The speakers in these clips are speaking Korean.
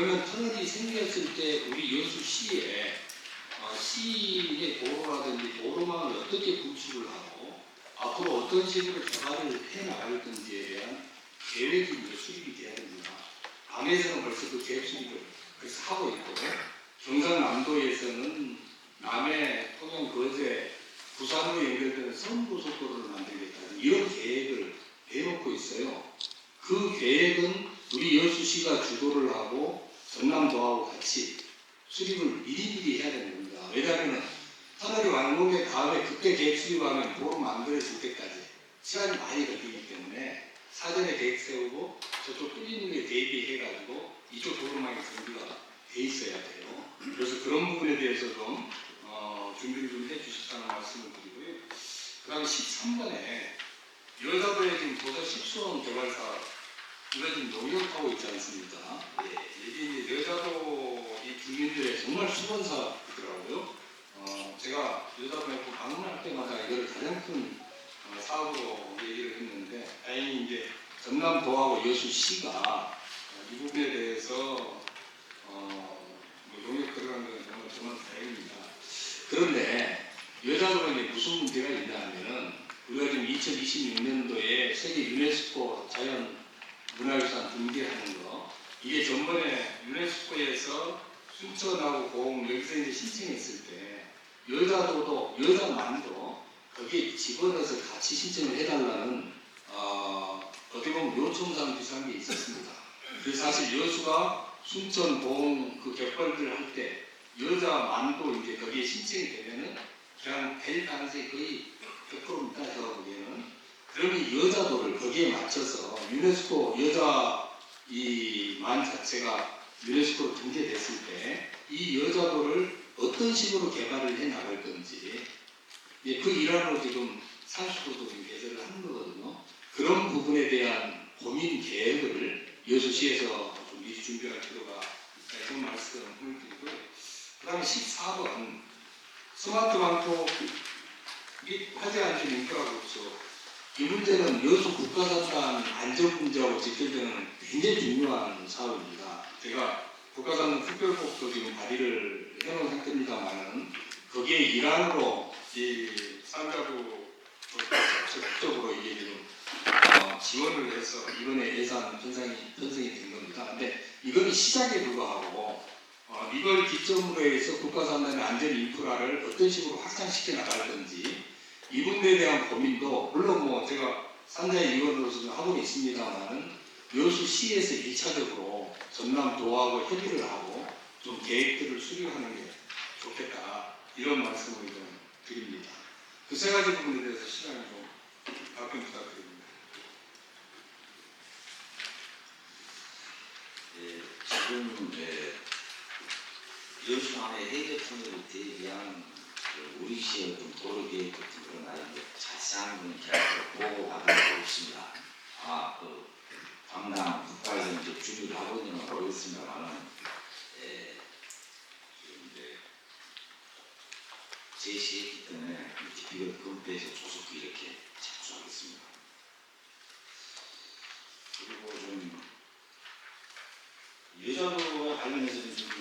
그러면 터널이 생겼을 때 우리 여수시에 시의 도로라든지 도로망을 어떻게 구축을 하고 앞으로 어떤 식으로 개발을 해나갈 건지에 대한 계획이 이제 수립이 돼야 됩니다. 밤에서는 벌써 그 계획 수립을 그래서 하고 있고, 경상남도에서는 남해, 통영, 거제, 부산으로 연결되는 선부속도로를 만들겠다는 이런 계획을 해놓고 있어요. 그 계획은 우리 여수시가 주도를 하고 전남도하고 같이 수립을 미리미리 해야 되는 겁니다. 왜냐하면 터널이 완공된 다음에 그때 계획 수립하면 도로 만들어질 때까지 시간이 많이 걸리기 때문에 사전에 계획 세우고 저쪽 뚫리는 게 대비해가지고 이쪽 도로망이 준비가 돼 있어야 돼요. 그래서 그런 부분에 대해서 좀 준비를 좀 해주셨다는 말씀을 드리고요. 그 다음에 13번에 여자도에 지금 도서 10수원 개발 사업 이거 지금 용역하고 있지 않습니까? 예, 이게 이제 여자도 이 주민들의 정말 수건 사업이더라고요. 제가 여자도에 방문할 때마다 이걸 가장 큰 사업으로 얘기를 했는데, 다행히 이제 전남도하고 여수시가 이 부분에 대해서 용역 들어간 건 정말 다행입니다. 그런데 여자도에 이제 무슨 문제가 있냐 하면은 우리가 지금 2026년도에 세계 유네스코 자연 문화유산 등재하는 거, 이게 전번에 유네스코에서 순천하고 고흥 여기서 이제 신청했을 때 여자만도 거기에 집어넣어서 같이 신청을 해달라는 어떻게 보면 요청사항 비슷한 게 있었습니다. 그래서 사실 여수가 순천, 고흥 그 격벌들을 할 때 여자만도 이제 거기에 신청이 되면은 그냥 될 가능성이 거의 100%입니다. 제가 보기에는. 그러면 여자도를 거기에 맞춰서 유네스코 여자 이 만 자체가 유네스코로 등재됐을 때 이 여자도를 어떤 식으로 개발을 해 나갈 건지, 예, 그 일환으로 지금 상수도도 지금 개설을 하는 거거든요. 그런 부분에 대한 고민 계획을 여수시에서 좀 미리 준비할 필요가 있다, 이런 말씀을 드리고요. 그 다음에 14번 스마트 방콕 및 화재 안전 인프라 구축, 이 문제는 여수 국가산단 안전 문제하고 직결되는 굉장히 중요한 사업입니다. 제가 국가산단 특별법도 지금 발의를 해놓은 상태입니다만은 거기에 일환으로 이 산자부 적극적으로 이게 지금 지원을 해서 이번에 예산 편성이 된 겁니다. 근데 이거는 시작에 불과하고 이걸 기점으로 해서 국가산단의 안전 인프라를 어떤 식으로 확장시켜 나갈 건지 이 부분에 대한 고민도 물론 뭐 제가 산자의 위원으로서 하고 있습니다만은 여수시에서 1차적으로 전남도하고 협의를 하고 좀 계획들을 수립하는 게 좋겠다, 이런 말씀을 좀 드립니다. 그 세 가지 부분에 대해서 시간을 좀 답변 부탁드립니다. 네, 지금 여수 안에 해저 터널을 대비한 우리 시의 도로 계획 같은 그런 아이들 자세한 건 계획을 보고받은 없습니다. 담당 국가에서 이제 준비를 하고 있는 건 모르겠습니다만은 제시했기 때문에 이걸 검토해서 조속히 이렇게 착수하겠습니다. 그리고 좀 여자도와 관련해서는 좀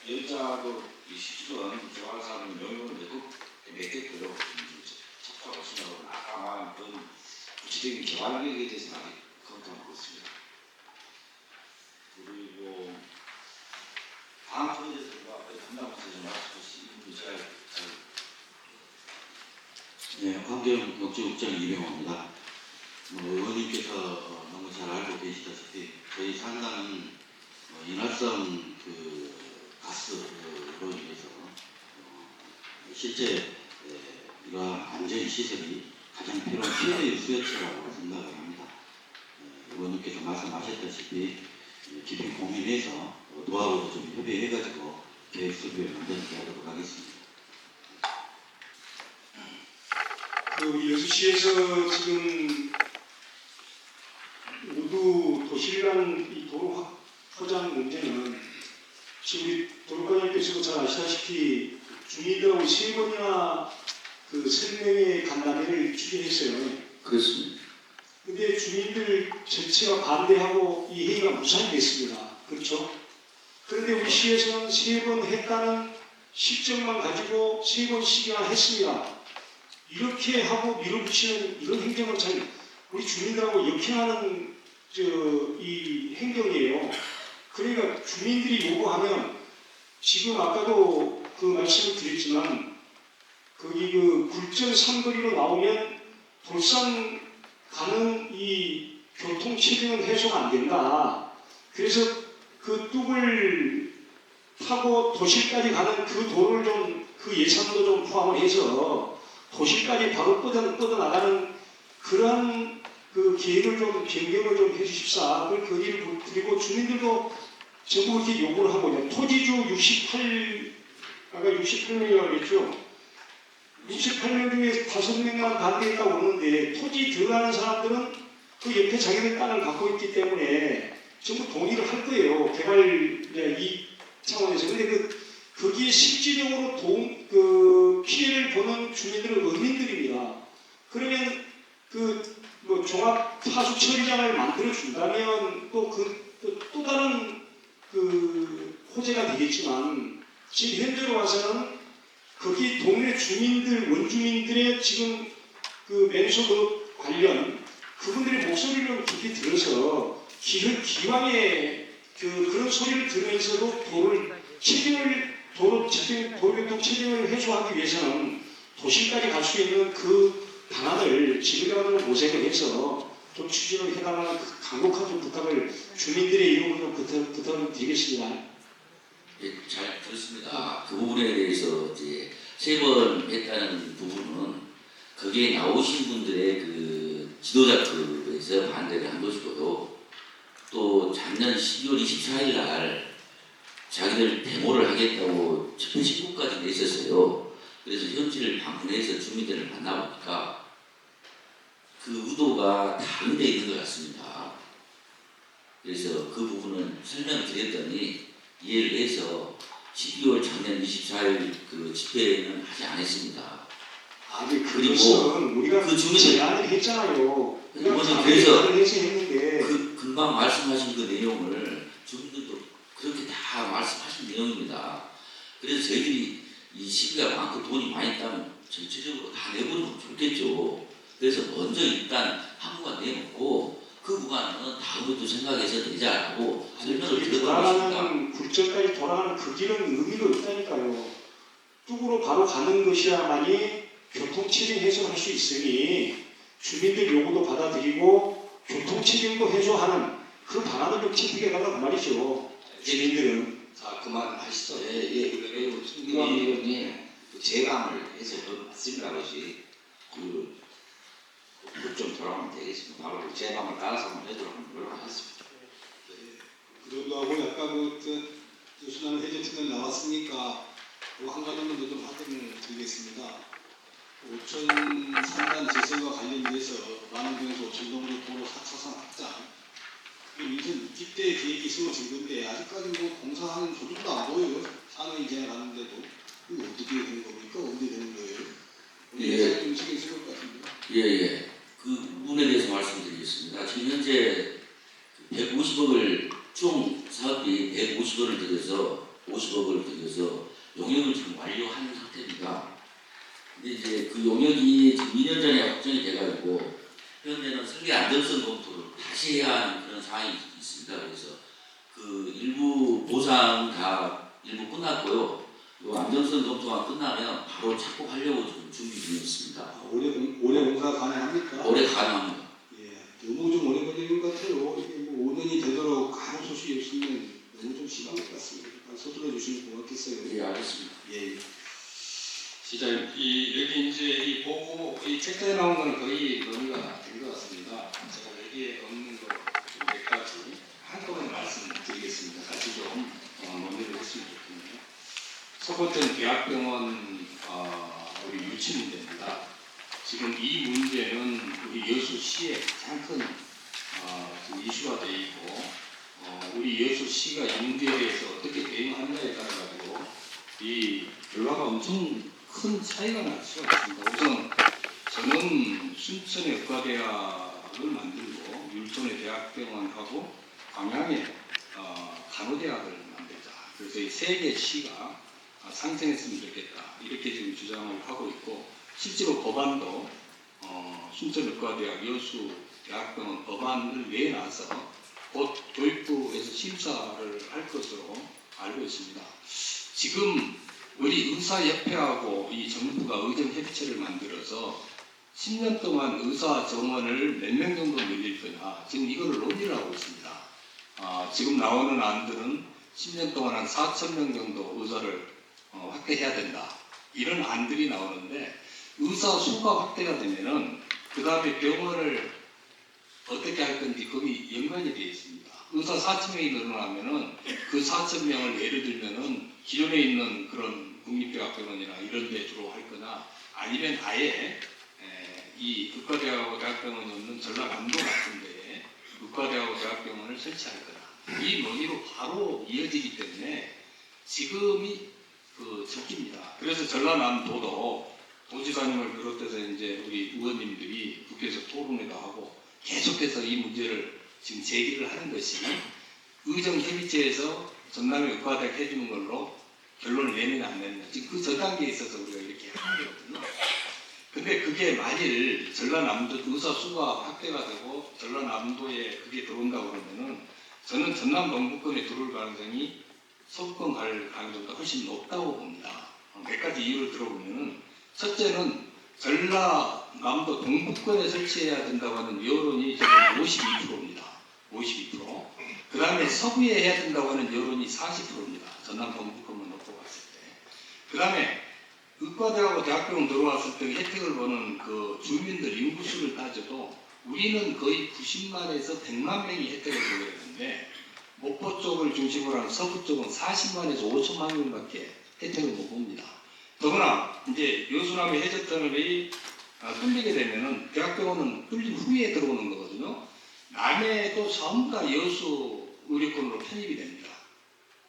여자도 이 시주는 개발사는 명령을 맺겠고요. 착수하고 있습니다. 아까 말한 그런 구체적인 개발 계획에 대해서는 아직 검토하고 있습니다. 그리고 다음 프로젝트가 담당부서 말씀하신 문제가 네, 환경역지국장 이병호입니다. 의원님께서 너무 잘 알고 계시다시피 저희 산단은 인화성 그 가스로 인해서 실제 이러한 안전 시설이 가장 필요한 최대 수요처라고 생각을 합니다. 의원님께서 말씀하셨다시피 깊이 고민해서 도하고도 좀 협의해가지고 계획 수립을 만들게 하도록 하겠습니다. 그 여수시에서 지금 모두 도시간 이 도로 포장 문제는 지금 우리 도로관님께서도 잘 아시다시피 주민들하고 3번이나 그 설명회 간담회를 추진했어요. 그렇습니다. 근데 주민들 전체가 반대하고 이 회의가 무산이 됐습니다. 그렇죠? 그런데 우리 시에서는 3번 했다는 실적만 가지고 3번씩이나 했습니다. 이렇게 하고 밀어붙이는 이런 행정은 참 우리 주민들하고 역행하는 이 행정이에요. 그러니까 주민들이 요구하면 지금 아까도 그 말씀을 드렸지만 거기 그 굴전 삼거리로 나오면 돌산 가는 이 교통 체증은 해소가 안 된다. 그래서 그 뚝을 타고 도실까지 가는 그 도를 좀 그 예산도 좀 포함을 해서 도실까지 바로 뻗어나가는 그런 그 계획을 좀 변경을 좀 해주십사. 그걸 거기를 그리고 주민들도 전부 이렇게 요구를 하고 있는 토지주 아까 68명이라고 했죠. 68명 중에 5명만 반대했다고 그러는데 토지 들어가는 사람들은 그 옆에 자기들 땅을 갖고 있기 때문에 전부 동의를 할 거예요. 개발 이 차원에서. 근데 거기에 실질적으로 피해를 보는 주민들은 어민들입니다. 그러면 뭐 종합 하수 처리장을 만들어 준다면 또 다른 호재가 되겠지만 지금 현재로 와서는 거기 동네 주민들 원주민들의 지금 맨소급 관련 그분들의 목소리를 좀 깊이 들어서 기왕에 그런 소리를 들으면서도 도로교통 체증을 해소하기 위해서는 도심까지 갈 수 있는 그 방안을 지금이라도 모색을 해서 좀 추진을 해달라는 간곡한 좀 부탁을 주민들의 이름으로 좀 부탁을 드리겠습니다. 예, 잘 들었습니다. 그 부분에 대해서 이제 3번 했다는 부분은 거기에 나오신 분들의 그 지도자급에서 반대를 한 것이고요. 또 작년 12월 24일 날 자기들 데모를 하겠다고 집회 신고까지 냈었어요. 그래서 현지를 방문해서 주민들을 만나보니까 그 의도가 다른 데 있는 것 같습니다. 그래서 그 부분은 설명드렸더니 이해를 해서 12월 작년 24일 그 집회는 하지 않았습니다. 아니 그리고 그것은 우리가 그 주민들- 제안을 했잖아요. 우리가 그래서 제안을 해서 했는데 금방 말씀하신 그 내용을 주민들도 그렇게 다 말씀하신 내용입니다. 그래서 저희들이 이 시기가 많고 돈이 많이 있다면 전체적으로 다 내버리면 좋겠죠. 그래서 먼저 일단 한 구간 내놓고 그 구간은 다음부터 생각해서 내자라고 설명을 드렸던 것입니다. 돌아가는 굴전까지 돌아가는 그 길은 의미가 없다니까요. 뚝으로 바로 가는 것이야만이 교통체증 해소할 수 있으니 주민들 요구도 받아들이고 교통체증도 해소하는 그 방안을 좀 채택해달라고 말이죠. 주민들은. 자, 그만하시죠. 이거 충분히 의원님 재감을 해서 맞습니다. 것이 좀 돌아가면 되겠습니다. 바로 재감을 따라서 한번 해도록 노력하겠습니다. 그러고 아까 순환 해제 특별 나왔으니까 한 가지 정도 좀 확인을 드리겠습니다. 5천 3단 재설과 관련돼서 만원동에서 5천 정도 도로 4차선 확장. 민선 6기 때 계획이 세워진 건데 아직까지 뭐 공사하는 소득도 안 보여요. 상황이 지나가는데도 이거 어떻게 되는 겁니까? 언제 되는 거예요? 예. 좀 신경 쓸 것 같은데. 예. 그 부분에 대해서 말씀드리겠습니다. 지금 현재 150억을 총 사업비 150억을 들여서 50억을 들여서 용역을 지금 완료한 상태입니다. 근데 이제 그 용역이 지금 2년 전에 확정이 돼가지고 현재는 설계 안정성 검토를 다시 해야 하는 그런 상황이 있습니다. 그래서 그 일부 보상 다 일부 끝났고요. 요 안정성 검토가 끝나면 바로 착공하려고 지금 준비 중에 있습니다. 올해 공사 가능합니까? 올해 가능합니다. 예, 너무 좀 오래 걸리는 것 같아요. 이게 뭐 5년이 되도록 아무 소식이 없으면 너무 좀 심한 것 같습니다. 서둘러 주시면 고맙겠어요. 예, 알겠습니다. 예. 시장님, 여기 이제 이 보고 이 책자에 나온 건 거의 논의가 된 것 같습니다. 제가 여기에 없는 거 몇 가지 한꺼번에 말씀드리겠습니다. 같이 좀 논의를 했으면 좋겠네요. 첫 번째는 대학병원 우리 유치 문제입니다. 지금 이 문제는 우리 여수시에 가장 큰 지금 이슈가 되어 있고 우리 여수시가 이 문제에 대해서 어떻게 대응하느냐에 따라 가지고 이 결과가 엄청 큰 차이가 날 수가 있습니다. 우선 저는 순천의과대학의 그걸 만들고 율촌의 대학병원하고 광양에 간호대학을 만들자. 그래서 이 세 개의 시가 상생했으면 좋겠다. 이렇게 지금 주장을 하고 있고 실제로 법안도 순천의과대학 여수대학병원 법안을 내놔서 곧 교육부에서 심사를 할 것으로 알고 있습니다. 지금 우리 의사협회하고 이 정부가 의정협의체를 만들어서 10년 동안 의사 정원을 몇 명 정도 늘릴 거냐 지금 이거를 논의를 하고 있습니다. 지금 나오는 안들은 10년 동안 한 4,000명 정도 의사를 확대해야 된다. 이런 안들이 나오는데 의사 수가 확대가 되면은 그 다음에 병원을 어떻게 할 건지 거기 연관이 되어 있습니다. 의사 4,000명이 늘어나면은 그 4,000명을 예를 들면은 기존에 있는 그런 국립대학병원이나 이런 데 주로 할 거나 아니면 아예 이 의과대학하고 대학병원이 없는 전라남도 같은 데에 의과대학하고 대학병원을 설치할 거다. 이 논의로 바로 이어지기 때문에 지금이 적기입니다. 그래서 전라남도도 도지사님을 비롯해서 이제 우리 의원님들이 국회에서 토론회도 하고 계속해서 이 문제를 지금 제기를 하는 것이 의정협의체에서 전남의 의과대학 해주는 걸로 결론을 내느냐 안 내느냐 지금 그 전 단계에 있어서 우리가 이렇게 하는 거거든요. 근데 그게 만일 전라남도 의사 수가 확대가 되고 전라남도에 그게 들어온다고 그러면은 저는 전남 동부권에 들어올 가능성이 서부권 갈 가능성보다 훨씬 높다고 봅니다. 몇 가지 이유를 들어보면은 첫째는 전라남도 동부권에 설치해야 된다고 하는 여론이 지금 52%입니다. 52%. 그 다음에 서부에 해야 된다고 하는 여론이 40%입니다. 전남 동부권만 놓고 봤을 때. 그 다음에 의과대하고 대학병원 들어왔을 때 혜택을 보는 그 주민들 인구수를 따져도 우리는 거의 90만에서 100만 명이 혜택을 보게 되는데 목포 쪽을 중심으로 한 서부 쪽은 40만에서 50만 명밖에 혜택을 못 봅니다. 더구나 이제 여수남의 해저터널이 뚫리게 되면은 대학병원은 뚫린 후에 들어오는 거거든요. 남해도 전부 다 여수 의료권으로 편입이 됩니다.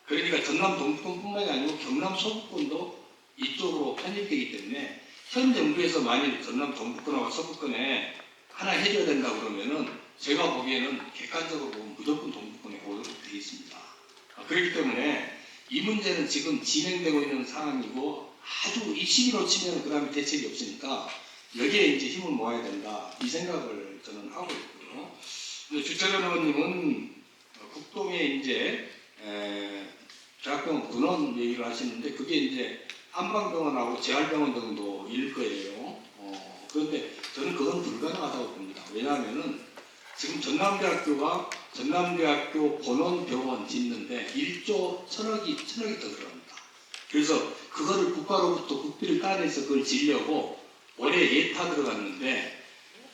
그러니까 전남 동부권뿐만이 아니고 경남 서부권도 이쪽으로 편입되기 때문에 현 정부에서 만일 전남 동부권하고 서부권에 하나 해줘야 된다 그러면은 제가 보기에는 객관적으로 보면 무조건 동부권에 오도록 되어 있습니다. 그렇기 때문에 이 문제는 지금 진행되고 있는 상황이고 아주 이 시기로 치면 그 다음에 대책이 없으니까 여기에 이제 힘을 모아야 된다 이 생각을 저는 하고 있고요. 주철현 의원님은 국동에 이제 대학병원 분원 얘기를 하시는데 그게 이제 한방병원하고 재활병원 정도일 거예요. 그런데 저는 그건 불가능하다고 봅니다. 왜냐하면은 지금 전남대학교가 전남대학교 본원병원 짓는데 1조 1,000억이 더 들어갑니다. 그래서 그거를 국가로부터 국비를 따내서 그걸 지려고 올해 예타 들어갔는데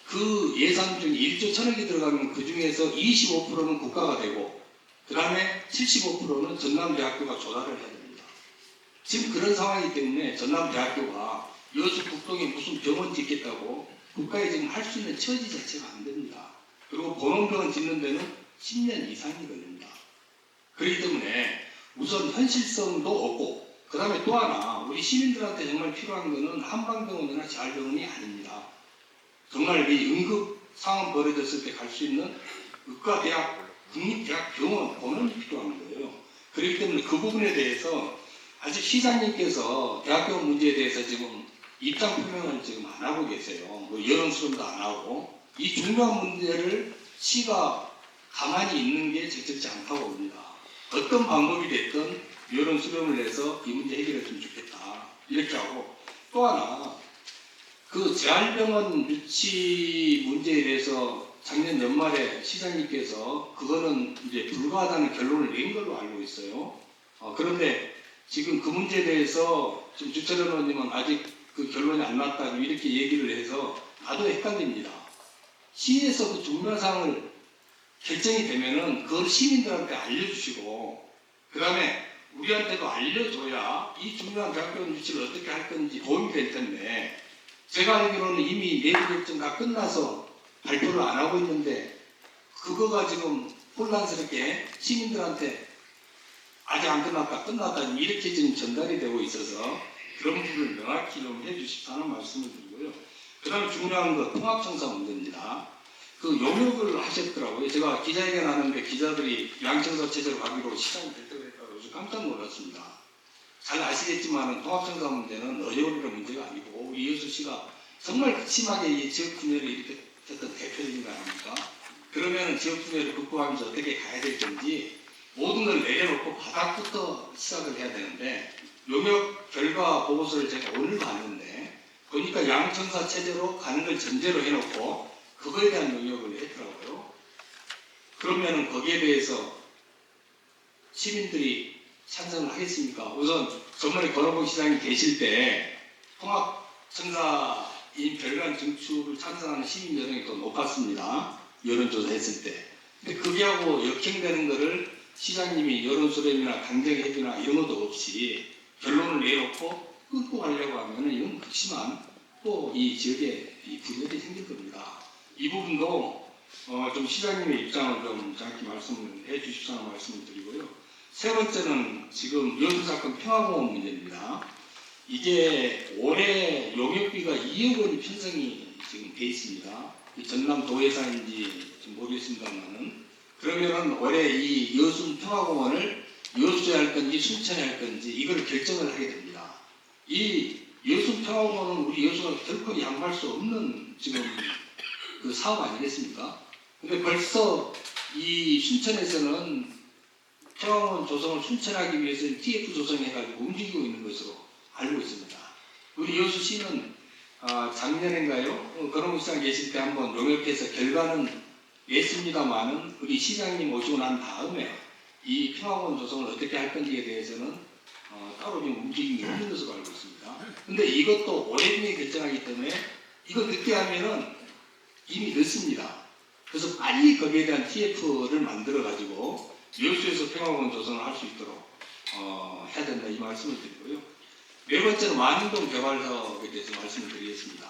그 예산 중에 1조 1,000억이 들어가면 그 중에서 25%는 국가가 되고 그 다음에 75%는 전남대학교가 조달을 해야 됩니다. 지금 그런 상황이기 때문에 전남대학교가 여수 국동에 무슨 병원 짓겠다고 국가에 지금 할 수 있는 처지 자체가 안 됩니다. 그리고 본원병원 짓는 데는 10년 이상이 걸립니다. 그렇기 때문에 우선 현실성도 없고 그 다음에 또 하나 우리 시민들한테 정말 필요한 것은 한방병원이나 재활병원이 아닙니다. 정말 이 응급 상황 벌어졌을 때 갈 수 있는 의과대학, 국립대학병원 본원이 필요한 거예요. 그렇기 때문에 그 부분에 대해서 아직 시장님께서 대학병원 문제에 대해서 지금 입장 표명을 지금 안 하고 계세요. 뭐 여론 수렴도 안 하고 이 중요한 문제를 시가 가만히 있는 게 적절치 않다고 봅니다. 어떤 방법이 됐든 여론 수렴을 해서 이 문제 해결했으면 좋겠다 이렇게 하고 또 하나 그 재활병원 유치 문제에 대해서 작년 연말에 시장님께서 그거는 이제 불가하다는 결론을 낸 걸로 알고 있어요. 그런데 지금 그 문제에 대해서 지금 주철현 의원님은 아직 그 결론이 안 났다고 이렇게 얘기를 해서 나도 헷갈립니다. 시에서 그 중요한 사항을 결정이 되면은 그걸 시민들한테 알려주시고 그 다음에 우리한테도 알려줘야 이 중요한 대학병원 유치를 어떻게 할 건지 도움이 될 텐데 제가 알기로는 이미 내부 결정 다 끝나서 발표를 안 하고 있는데 그거가 지금 혼란스럽게 시민들한테 아직 안 끝났다 끝났다 이렇게 지금 전달이 되고 있어서 그런 부분을 명확히 좀 해주십사는 말씀을 드리고요. 그 다음에 중요한 거 통합청사 문제입니다. 그 그 용역을 하셨더라고요. 제가 기자회견 하는데 기자들이 양청사 체제로 가기로 시장이 결정했다고 해서 깜짝 놀랐습니다. 잘 아시겠지만 통합청사 문제는 어려운 문제가 아니고 우리 이효수 씨가 정말 심하게 이 지역 분열을 일으켰던 대표적인 거 아닙니까? 그러면 지역 분열을 극복하면서 어떻게 가야 될 건지 모든 걸 내려놓고 바닥부터 시작을 해야 되는데 용역 결과 보고서를 제가 오늘 봤는데 보니까 양청사 체제로 가는 걸 전제로 해놓고 그거에 대한 용역을 했더라고요. 그러면은 거기에 대해서 시민들이 찬성을 하겠습니까? 우선 전번에 권호복 시장이 계실 때 통합청사인 별관 증축을 찬성하는 시민 여론이 더 높았습니다. 여론조사 했을 때. 근데 그게하고 역행되는 거를 시장님이 여론수렴이나 강제개혁이나 이런 것도 없이 결론을 내놓고 끊고 가려고 하면 이건 극심한 또 이 지역에 이 분열이 생길 겁니다. 이 부분도 좀 시장님의 입장을 좀 정확히 말씀을 해 주십사는 말씀을 드리고요. 세 번째는 지금 여수 사건 평화공원 문제입니다. 이게 올해 용역비가 2억 원이 편성이 지금 돼 있습니다. 전남 도의사인지 모르겠습니다만은 그러면은 올해 이 여수 평화공원을 여수에 할 건지 순천에 할 건지 이걸 결정을 하게 됩니다. 이 여수 평화공원은 우리 여수가 결코 양보할 수 없는 지금 그 사업 아니겠습니까? 근데 벌써 이 순천에서는 평화공원 조성을 순천하기 위해서 TF 조성해가지고 움직이고 있는 것으로 알고 있습니다. 우리 여수시는 작년인가요? 권호복 시장 계실 때 한번 용역해서 결과는 냈습니다만은 우리 시장님 오시고 난 다음에 이 평화공원 조성을 어떻게 할 건지에 대해서는 따로 좀 움직임이 없는 것으로 알고 있습니다. 근데 이것도 올해 중에 결정하기 때문에 이거 늦게 하면은 이미 늦습니다. 그래서 빨리 거기에 대한 TF를 만들어가지고 여수에서 평화공원 조성을 할 수 있도록 해야 된다 이 말씀을 드리고요. 네 번째는 만흥동 개발 사업에 대해서 말씀을 드리겠습니다.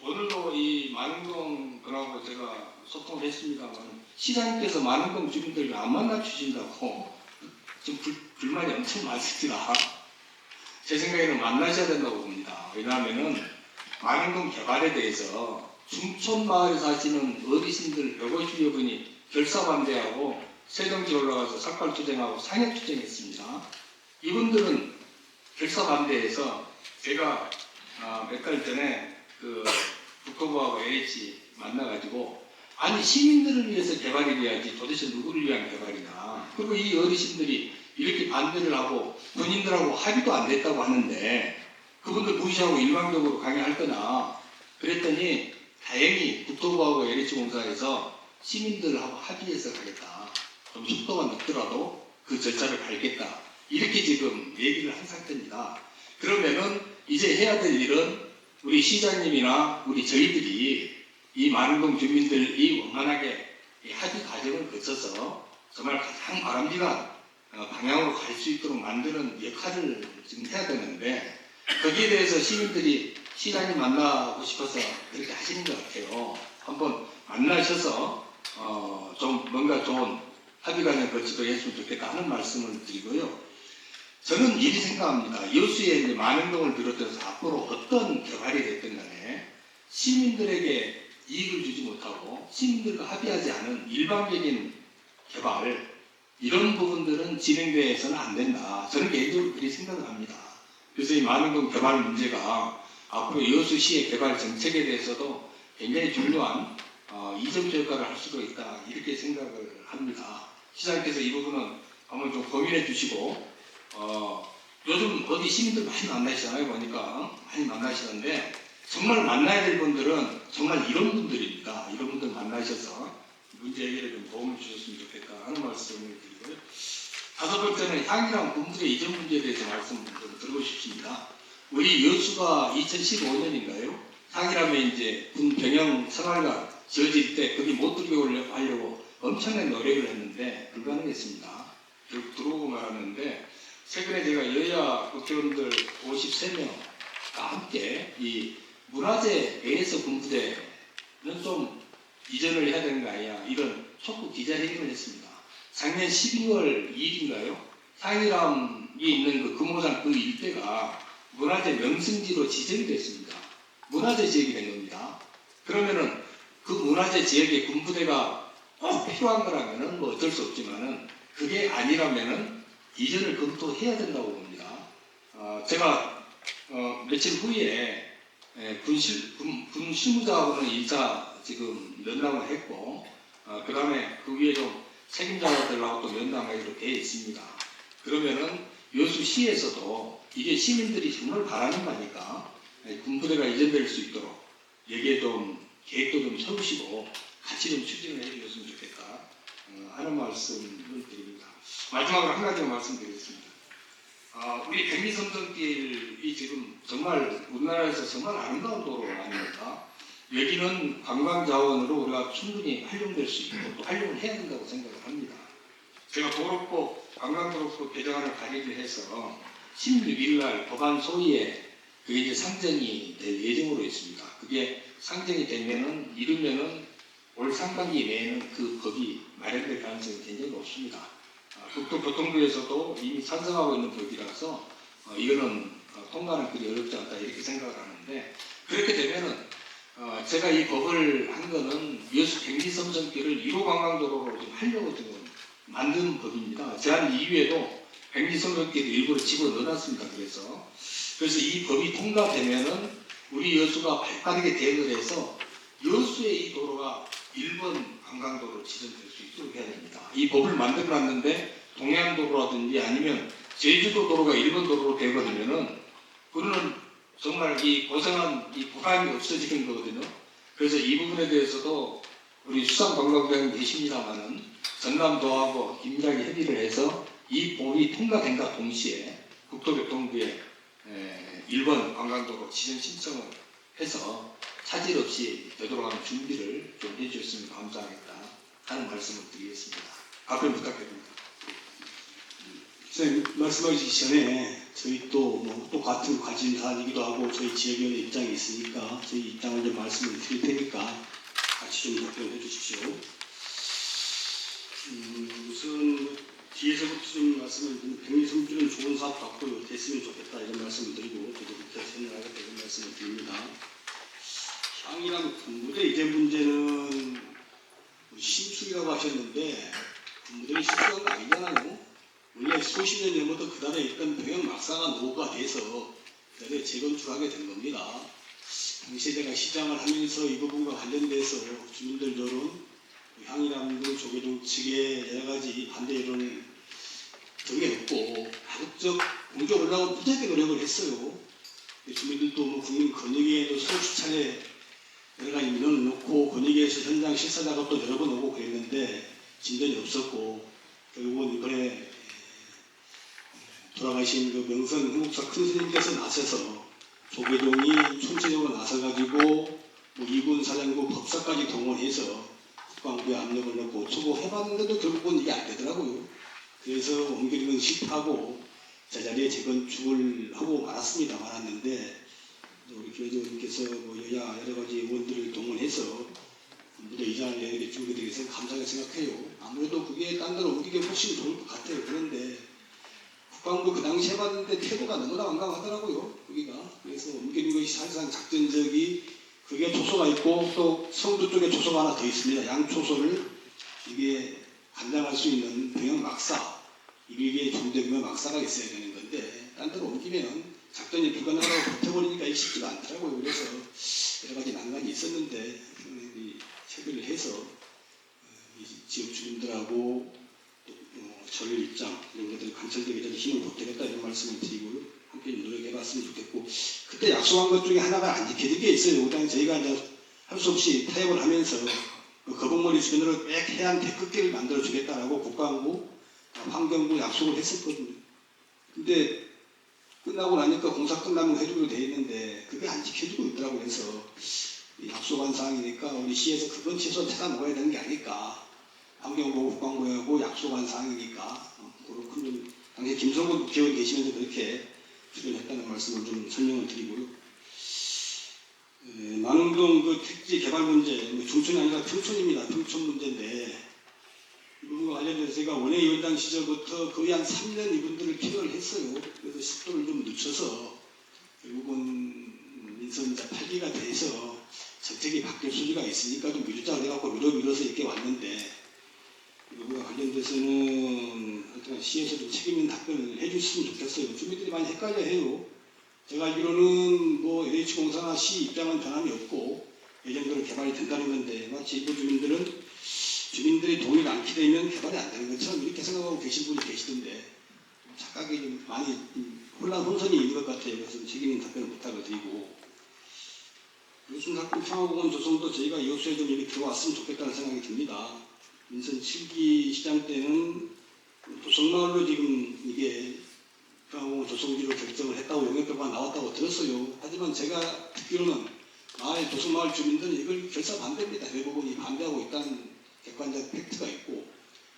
오늘도 이 만흥동 그하고 제가 소통을 했습니다만 시장님께서 만흥동 주민들 안 만나 주신다고 지금 불만이 엄청 많습니다. 제 생각에는 만나셔야 된다고 봅니다. 왜냐하면은 만흥동 개발에 대해서 중촌마을에 사시는 어르신들 150여 분이 결사반대하고 세정지 올라가서 삭발투쟁하고 상해투쟁했습니다. 이분들은 결사반대해서 제가 몇 달 전에 그 국토부하고 LH 만나가지고 아니 시민들을 위해서 개발이 돼야지 도대체 누구를 위한 개발이냐. 그리고 이 어르신들이 이렇게 반대를 하고 본인들하고 합의도 안 됐다고 하는데 그분들 무시하고 일방적으로 강행할 거냐. 그랬더니 다행히 국토부하고 LH공사에서 시민들하고 합의해서 가겠다. 좀 속도가 늦더라도 그 절차를 밟겠다. 이렇게 지금 얘기를 한 상태입니다. 그러면은 이제 해야 될 일은 우리 시장님이나 우리 저희들이 이 만흥동 주민들이 원만하게 이 합의 과정을 거쳐서 정말 가장 바람직한 방향으로 갈 수 있도록 만드는 역할을 지금 해야 되는데 거기에 대해서 시민들이 시장님 만나고 싶어서 그렇게 하시는 것 같아요. 한번 만나셔서 좀 뭔가 좋은 합의 과정을 거치도록 했으면 좋겠다 하는 말씀을 드리고요. 저는 이리 생각합니다. 여수에 이제 만흥동을 비롯해서 앞으로 어떤 개발이 됐든 간에 시민들에게 이익을 주지 못하고 시민들과 합의하지 않은 일방적인 개발 이런 부분들은 진행돼서는 안 된다. 저는 개인적으로 그렇게 생각을 합니다. 그래서 이 만흥동 개발 문제가 앞으로 여수시의 개발 정책에 대해서도 굉장히 중요한 이점적 역할을 할 수도 있다. 이렇게 생각을 합니다. 시장님께서 이 부분은 한번 좀 고민해 주시고 요즘 어디 시민들 많이 만나시잖아요. 보니까 많이 만나시는데 정말 만나야 될 분들은 정말 이런 분들입니다. 이런 분들 만나셔서 문제 해결에 좀 도움을 주셨으면 좋겠다 하는 말씀을 드리고요. 다섯 번째는 향이랑 군부대 이전 문제에 대해서 말씀 좀 드리고 싶습니다. 우리 여수가 2015년인가요? 향이라면 이제 군 병영 생활관 지어질 때 거기 못 들어오려고 하려고 엄청난 노력을 했는데 불가능했습니다. 결국 들어오고 말았는데 최근에 제가 여야 국회의원들 53명과 함께 이 문화재 AS 군부대는 좀 이전을 해야 되는 거 아니냐 이런 촉구 기자회견을 했습니다. 작년 12월 2일인가요? 향이람이 있는 그 금호산 그 일대가 문화재 명승지로 지정이 됐습니다. 문화재 지역이 된 겁니다. 그러면은 그 문화 문화재 지역에 군부대가 꼭 필요한 거라면은 뭐 어쩔 수 없지만은 그게 아니라면은 이전을 검토해야 된다고 봅니다. 제가 며칠 후에 군 실무자하고는 인사 지금 면담을 했고 그 다음에 그 위에 좀 책임자들하고 또 면담하기로 되어 있습니다. 그러면은 여수시에서도 이게 시민들이 정말 바라는 거니까 군부대가 이전될 수 있도록 여기에 좀 계획도 좀 세우시고 같이 좀 추진을 해주셨으면 좋겠다 하는 말씀을 드립니다. 마지막으로 한 가지만 말씀드리겠습니다. 우리 백리섬정길이 지금 정말 우리나라에서 정말 아름다운 도로 아닙니까? 여기는 관광자원으로 우리가 충분히 활용될 수 있고 또 활용을 해야 된다고 생각을 합니다. 제가 도로법, 관광도로법 개정안을 발의를 해서 16일 날 법안 소위에 그게 이제 상정이 될 예정으로 있습니다. 그게 상정이 되면은 이르면은 올 상반기 내에는 그 법이 마련될 가능성이 굉장히 높습니다. 국토교통부에서도 이미 찬성하고 있는 법이라서 이거는 통과는 그리 어렵지 않다 이렇게 생각을 하는데 그렇게 되면은 제가 이 법을 한 거는 여수 백리섬정길을 1호 관광도로로 좀 하려고 지금 만든 법입니다. 제한 이후에도 백리섬정길을 일부러 집어넣어놨습니다. 그래서 이 법이 통과되면은 우리 여수가 발빠르게 대응을 해서 여수의 이 도로가 1번 관광도로 지정될 수 있도록 해야 됩니다. 이 법을 만들어놨는데 동해안도로라든지 아니면 제주도 도로가 1번 도로로 되거든요. 그거는 정말 이 고생한 이 보람이 없어지는 거거든요. 그래서 이 부분에 대해서도 우리 수산관광부장님 계십니다만은 전남도하고 긴밀하게 협의를 해서 이 법이 통과된과 동시에 국토교통부에 1번 관광도로 지정 신청을 해서 차질 없이 되도록 하는 준비를 좀 해주셨으면 감사하겠다 하는 말씀을 드리겠습니다. 답변 부탁드립니다. 선생님 말씀하시기 전에 저희 또 똑같은 관심사이기도 하고 저희 지역위원회 입장이 있으니까 저희 입장을 좀 말씀을 드릴 테니까 같이 좀 답변해 주십시오. 우선 뒤에서부터 좀 말씀을 드리면 백리섬길은 좋은 사업 같고요. 됐으면 좋겠다 이런 말씀을 드리고 저도 그렇게 생각하겠다 이런 말씀을 드립니다. 향이랑 군부대 이전 문제는 신축이라고 하셨는데 군부대는 신축한 거 아니잖아요. 원래 수십 년 전부터 그 단에 있던 병영 막사가 노후가 돼서 그 단에 재건축하게 된 겁니다. 당시에 제가 시장을 하면서 이 부분과 관련돼서 주민들 여론, 향이남도 조계종 측의 여러 가지 반대 여론을 정해놓고 가급적 공조 올라고 무지하게 노력을 했어요. 주민들도 뭐 국민 권익위에도 수십 차례 여러 가지 민원을 넣고 권익위에서 현장 실사 작업도 여러 번 오고 그랬는데 진전이 없었고 결국은 이번에 돌아가신 그 명성 흥국사 큰 스님께서 나서서 조계종이 총체적으로 나서가지고 뭐 이군 사령부 법사까지 동원해서 국방부에 압력을 넣고 초보 해봤는데도 결국은 이게 안 되더라고요. 그래서 옮기는 실패하고 제자리에 재건축을 하고 말았는데 우리 교회장님께서 뭐 여야 여러 가지 의원들을 동원해서 무대 이전을 내게 준비되기 위해서 감사하게 생각해요. 아무래도 그게 딴 데로 옮기기 훨씬 좋을 것 같아요. 그런데 국방부 그 당시 해봤는데 태도가 너무나 완강하더라고요. 거기가. 그래서 옮기는 것이 사실상 작전적이 그게 초소가 있고 또 성도 쪽에 초소가 하나 더 있습니다. 양초소를 이게 감당할 수 있는 병영 막사 이게 중대규모 막사가 있어야 되는 건데 딴 데로 옮기면 작전이 불가능하다고 버텨버리니까 이게 쉽지가 않더라고요. 그래서 여러 가지 난관이 있었는데 협의를 해서 이 지역 주민들하고 저희 입장 이런 것들이 관철되기 전에 힘을 보태겠다 이런 말씀을 드리고요. 함께 노력해봤으면 좋겠고 그때 약속한 것 중에 하나가 안 지켜진 게 있어요. 그다음에 저희가 이제 할 수 없이 타협을 하면서 그 거북머리 주변으로 백 해안 대끝길을 만들어 주겠다라고 국방부, 환경부 약속을 했었거든요. 근데 끝나고 나니까 공사 끝나면 해주기로 돼 있는데 그게 안 지켜지고 있더라고요. 그래서 약속한 사항이니까 우리 시에서 그건 최소한 찾아 먹어야 되는 게 아닐까. 환경부, 국방부하고 약속한 사항이니까 그렇군요. 당시 김성근 국회의원 계시면서 그렇게 출연했다는 말씀을 좀 설명을 드리고요. 만흥동 그 택지 개발 문제, 중촌이 아니라 평촌입니다. 평촌 문제인데 이 부분과 관련해서 제가 원외위원장 시절부터 거의 한 3년 이분들을 필요를 했어요. 그래서 속도를 좀 늦춰서 결국은 민선 이제 8기가 돼서 정책이 바뀔 소지가 있으니까 좀 미루자 내가 들어서 이렇게 왔는데 이거와 관련돼서는 하여튼 시에서 좀 책임 있는 답변을 해주셨으면 좋겠어요. 주민들이 많이 헷갈려해요. 제가 알기로는 뭐 LH공사나 시 입장은 변함이 없고 예정대로 개발이 된다는 건데 마치 일부 주민들은 주민들이 동의를 않게 되면 개발이 안 되는 것처럼 이렇게 생각하고 계신 분이 계시던데 착각이 좀 많이 혼선이 있는 것 같아요. 그래서 책임 있는 답변을 부탁을 드리고 요즘 학교 평화공원 조성도 저희가 여수에 좀 이렇게 들어왔으면 좋겠다는 생각이 듭니다. 민선 7기 시장 때는 도성마을로 지금 이게 평화공원 조성지로 결정을 했다고 영역표가 나왔다고 들었어요. 하지만 제가 듣기로는 마을 도성마을 주민들은 이걸 결사 반대입니다. 대부분이 반대하고 있다는 객관적 팩트가 있고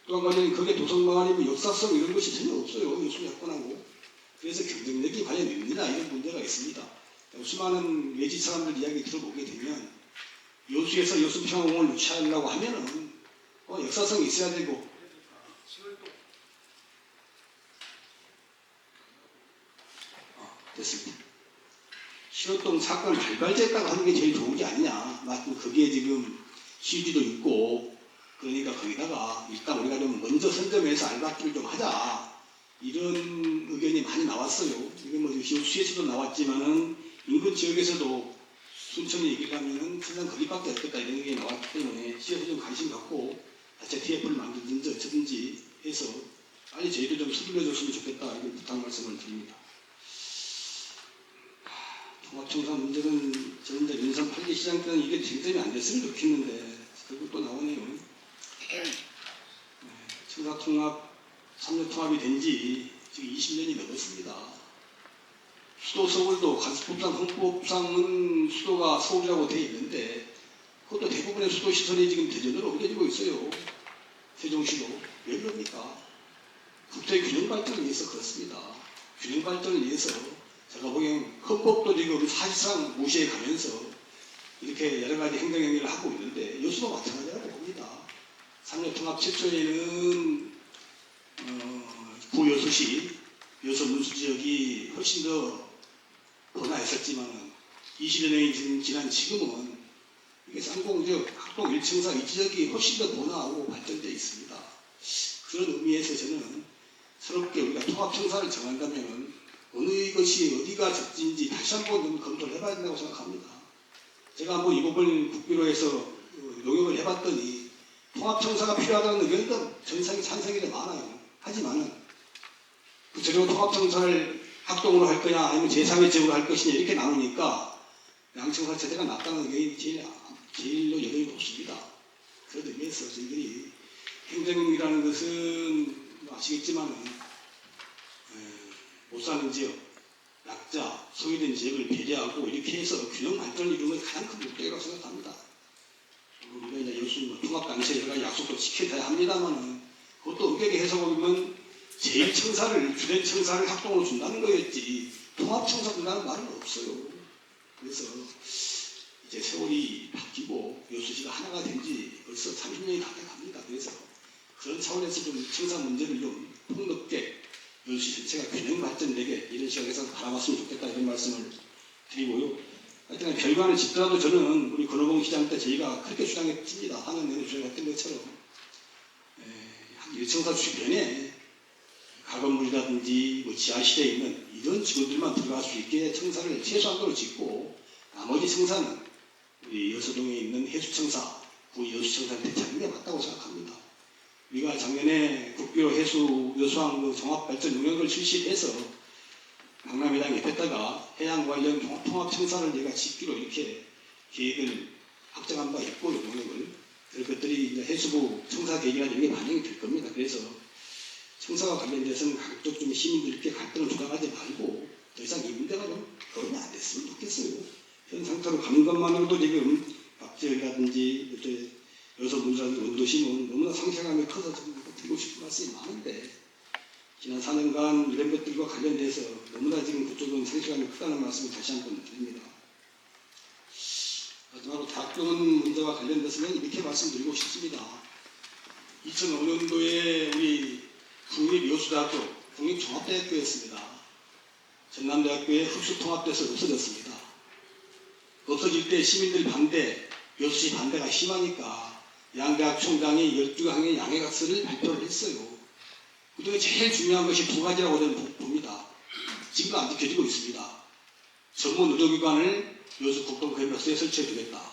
또 한 가지는 그게 도성마을이면 역사성 이런 것이 전혀 없어요. 여수 약관하고. 그래서 경쟁력이 과연 있느냐 이런 문제가 있습니다. 수많은 외지 사람들 이야기 들어보게 되면 여수에서 여수평화공원을 유치하려고 하면은 역사성이 있어야 되고 됐습니다. 신호동 사건을 발발됐다고 하는 게 제일 좋은 게 아니냐. 맞고 거기에 지금 CG도 있고 그러니까 거기다가 일단 우리가 좀 먼저 선점해서 알바끼를 좀 하자. 이런 의견이 많이 나왔어요. 이게 뭐 여수에서도 나왔지만은 인근 지역에서도 순천이 얘기를 하면은 그냥 거기밖에 없겠다 이런 얘기 나왔기 때문에 시에서 좀 관심 갖고 자체 TF를 만들든지 어쩌든지 해서 빨리 저희도 좀 서둘러줬으면 좋겠다 이런 부탁 말씀을 드립니다. 통합청사 문제는 저는 이제 연산 8기 시장 때는 이게 쟁점이 안 됐으면 좋겠는데 결국 또 나오네요. 청사통합 3년 통합이 된 지 지금 20년이 넘었습니다. 수도 서울도 간수법상 헌법상은 수도가 서울이라고 되어 있는데 그것도 대부분의 수도 시설이 지금 대전으로 옮겨지고 있어요. 세종시도. 왜 그럽니까? 국토의 균형 발전을 위해서 그렇습니다. 균형 발전을 위해서 제가 보기엔 헌법도 지금 사실상 무시해 가면서 이렇게 여러 가지 행정 행위를 하고 있는데 여수도 마찬가지라고 봅니다. 3년 통합 최초에는 구여수시, 여수 문수 지역이 훨씬 더 번화했었지만 20여 년이 지난 지금은 이게 쌍공지역, 학동 1층사 이 지역이 훨씬 더 번화하고 발전되어 있습니다. 그런 의미에서 저는 새롭게 우리가 통합청사를 정한다면 어느 것이 어디가 적진지 다시 한번 좀 검토를 해봐야 된다고 생각합니다. 제가 한번 이번 국비로에서 용역을 해봤더니 통합청사가 필요하다는 의견도 전상이 찬성이 많아요. 하지만은 구체적으로 통합청사를 학동으로 할 거냐 아니면 제3의 지역으로 할 것이냐 이렇게 나누니까 양청사 체제가 낫다는 의견이 제일로 여론이 높습니다. 그런 의미에서 저희들이 행정이라는 것은 아시겠지만은 못 사는 지역, 약자, 소외된 지역을 배려하고 이렇게 해서 균형 발전을 이루는 게 가장 큰 목표라고 생각합니다. 우리가 이제 여수 통합단체 여러 가지 약속도 지켜야 합니다만은 그것도 엄격히 해석하면 제일 청사를 주된 청사를 학동으로 준다는 거였지 통합청사 준다는 말은 없어요. 그래서 이제 세월이 바뀌고 여수시가 하나가 된 지 벌써 30년이 다 돼갑니다. 그래서 그런 차원에서 좀 청사 문제를 좀 폭넓게 여수시 전체가 균형 발전되게 이런 시각에서 바라봤으면 좋겠다 이런 말씀을 드리고요. 하여튼 결과는 짓더라도 저는 우리 권오봉 시장 때 저희가 그렇게 주장했습니다. 하는 내내 주장했던 것처럼 일청사 주변에 가건물이라든지 뭐 지하실에 있는 이런 직원들만 들어갈 수 있게 청사를 최소한도로 짓고 나머지 청사는 우리 여수동에 있는 해수청사, 구여수청사를 대체하는 게 맞다고 생각합니다. 우리가 작년에 국비로 해수 여수항 종합발전 용역을 실시해서 강남해당 옆에다가 해양 관련 통합청사를 제가 짓기로 이렇게 계획을 확정한 바 있고 용역을 그런 것들이 이제 해수부 청사 계획이나 이런 게 반영이 될 겁니다. 그래서 청사와 관련돼서는 각종 좀 시민들께 갈등을 조장하지 말고 더 이상 이 문제가 좀 거론이 안 됐으면 좋겠어요. 현 상태로 가는 것만으로도 지금 박지역이라든지 여서 문제라든지 원도심은 너무나 상실감이 커서 좀 드리고 싶은 말씀이 많은데 지난 4년간 이런 것들과 관련돼서 너무나 지금 그쪽은 상실감이 크다는 말씀을 다시 한번 드립니다. 마지막으로 대학교는 문제와 관련돼서는 이렇게 말씀드리고 싶습니다. 2005년도에 우리 국립여수대학교, 국립종합대학교였습니다. 전남대학교에 흡수통합돼서 없어졌습니다. 없어질 때 시민들 반대, 여수시 반대가 심하니까 양대학 총장이 12강의 양해각서를 발표를 했어요. 그중에 제일 중요한 것이 두 가지라고 저는 봅니다. 지금도 안 지켜지고 있습니다. 전문 의료기관을 여수 국동캠퍼스에 설치해주겠다.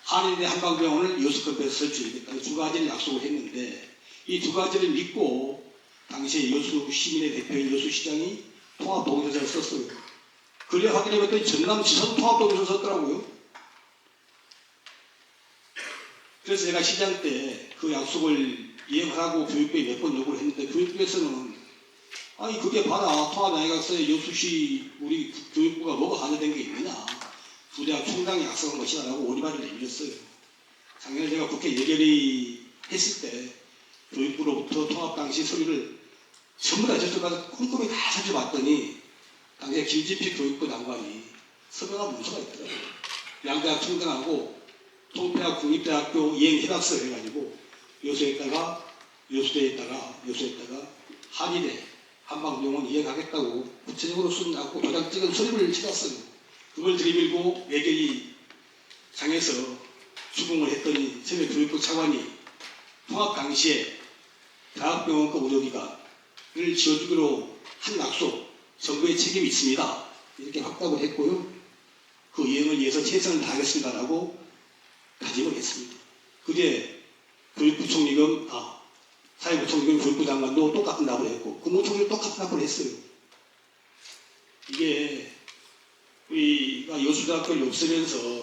한인대 한방병원을 여수 캠퍼스에 설치해주겠다. 이 두 가지를 약속을 했는데 이 두 가지를 믿고 당시에 여수 시민의 대표인 여수시장이 통합보고서를 썼어요. 그래 확인해봤더니 전남지선 통합보고서 썼더라고요. 그래서 제가 시장 때 그 약속을 이행하라고 교육부에 몇 번 요구를 했는데 교육부에서는 아니 그게 봐라 통합양해각서에 여수시 우리 교육부가 뭐가 관여된 게 있느냐 부대학 총장이 약속한 것이다라고 오리발을 내밀었어요. 작년에 제가 국회 예결위 했을 때 교육부로부터 통합 당시 서류를 전부 다 저쪽가서 꼼꼼히 다 살펴봤더니 당시에 김진필 교육부 장관이 서명한 문서가 있더라고요. 양대학 총장하고 통폐학 국립대학교 이행협약서 해가지고 여수에다가 한의대 한방병원 이행하겠다고 구체적으로 순하고 도장 찍은 서류를 찍었어요. 그걸 들이밀고 예결위 장에서 추궁을 했더니 전에 교육부 차관이 통합 당시에 대학병원과 의료기관을 지어주기로 한 약속 정부의 책임이 있습니다. 이렇게 확답을 했고요. 그 이행을 위해서 최선을 다하겠습니다라고 다짐을 했습니다. 그게 교육부총리금, 사회부총리금 교육부 장관도 똑같은 답을 했고 국무총리도 똑같은 답을 했어요. 이게 우리가 여수대학교를 없애면서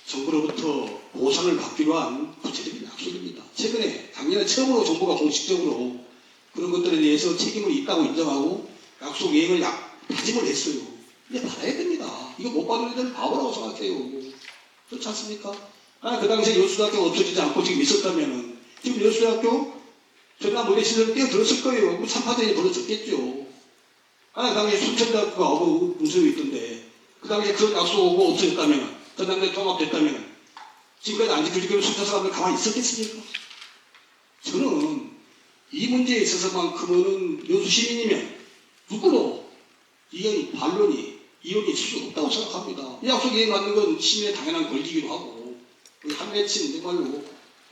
정부로부터 보상을 받기로 한 구체적인 약속입니다. 최근에 작년에 처음으로 정부가 공식적으로 그런 것들에 대해서 책임을 있다고 인정하고 약속 이행을 다짐을 했어요. 이제 받아야 됩니다. 이거 못 받으면 애들은 바보라고 생각해요. 그렇지 않습니까? 그 당시에 여수대학교가 없어지지 않고 지금 있었다면 지금 여수대학교 전남 의대시설 뛰어들었을 거예요. 3파전이 벌어졌겠죠. 그 당시에 순천대학교가 오고 문서에 있던데 그 당시에 그런 약속 오고 없어졌다면 전남대 통합됐다면 지금까지 안 지켜지기로 순천 사람들 가만히 있었겠습니까? 저는 이 문제에 있어서만큼은 여수 시민이면 누구도 이견이 반론이 이혼이 있을 수 없다고 생각합니다. 이 약속 이행 받는 건 시민의 당연한 권리이기도 하고 한 매칭 정말로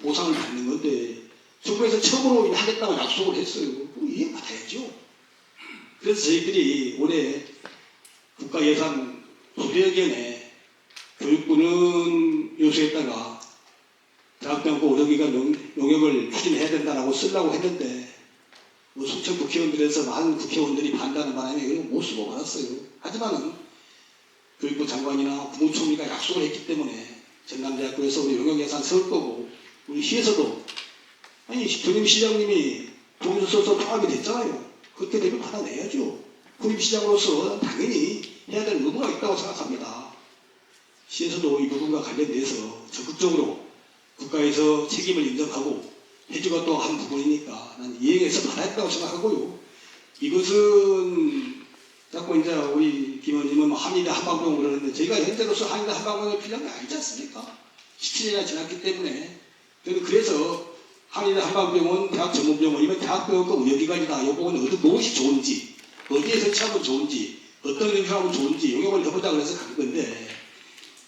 보상을 받는 건데 정부에서 처음으로 하겠다고 약속을 했어요. 그럼 이행 받아야죠. 그래서 저희들이 올해 국가 예산 900여 원에 교육부는 여수에다가 대학병원과 의료기관 용역을 추진해야 된다고 쓰려고 했는데 뭐 수천 국회의원들에서 많은 국회의원들이 반대하는 바람에 이걸 못 쓰고 말았어요. 하지만은 교육부 장관이나 국무총리가 약속을 했기 때문에 전남대학교에서 우리 용역예산 세울 거고 우리 시에서도 아니 전임 시장님이 동의서 써서 통합이 됐잖아요. 그렇게 되면 받아내야죠. 구입시장으로서 당연히 해야 될 의무가 있다고 생각합니다. 시에서도 이 부분과 관련돼서 적극적으로 국가에서 책임을 인정하고 해주가 또 한 부분이니까 난 이행해서 받아야 했다고 생각하고요. 이것은 자꾸 이제 우리 김 의원님은 한의대 한방병원 그러는데 저희가 현재로서 한의대 한방병원이 필요한 게 아니지 않습니까? 17년이나 지났기 때문에 저는 그래서 한의대 한방병원 대학 전문병원이면 대학병원과 의료기관이다. 이 부분은 무엇이 좋은지 어디에 설치하면 좋은지 어떤 의미하면 좋은지 용역을 해보자 그래서 간 건데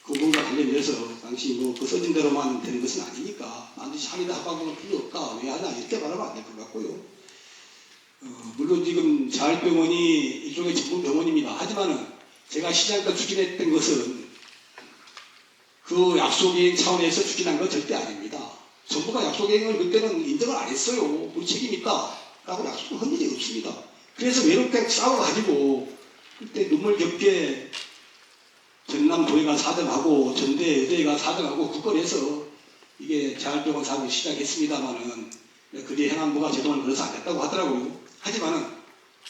그 부분과 관련돼서 당시 그 써진 대로만 되는 것은 아니니까 반드시 한의대 한방병원 필요 없다. 왜 하냐 이렇게 말하면 안 될 것 같고요. 물론 지금 자활병원이 일종의 전문병원입니다. 하지만은 제가 시장 때 추진했던 것은 그 약속이행 차원에서 추진한 건 절대 아닙니다. 정부가 약속이행을 그때는 인정을 안 했어요. 우리 책임 있다 라고 약속을 한 일이 없습니다. 그래서 외롭게 싸워가지고 그때 눈물겹게 전남도의가 4등하고 전대 의대가 4등하고 국거리에서 이게 자활병원 사업을 시작했습니다마는 그 뒤에 행안부가 제동을 걸어서 안 됐다고 하더라고요. 하지만은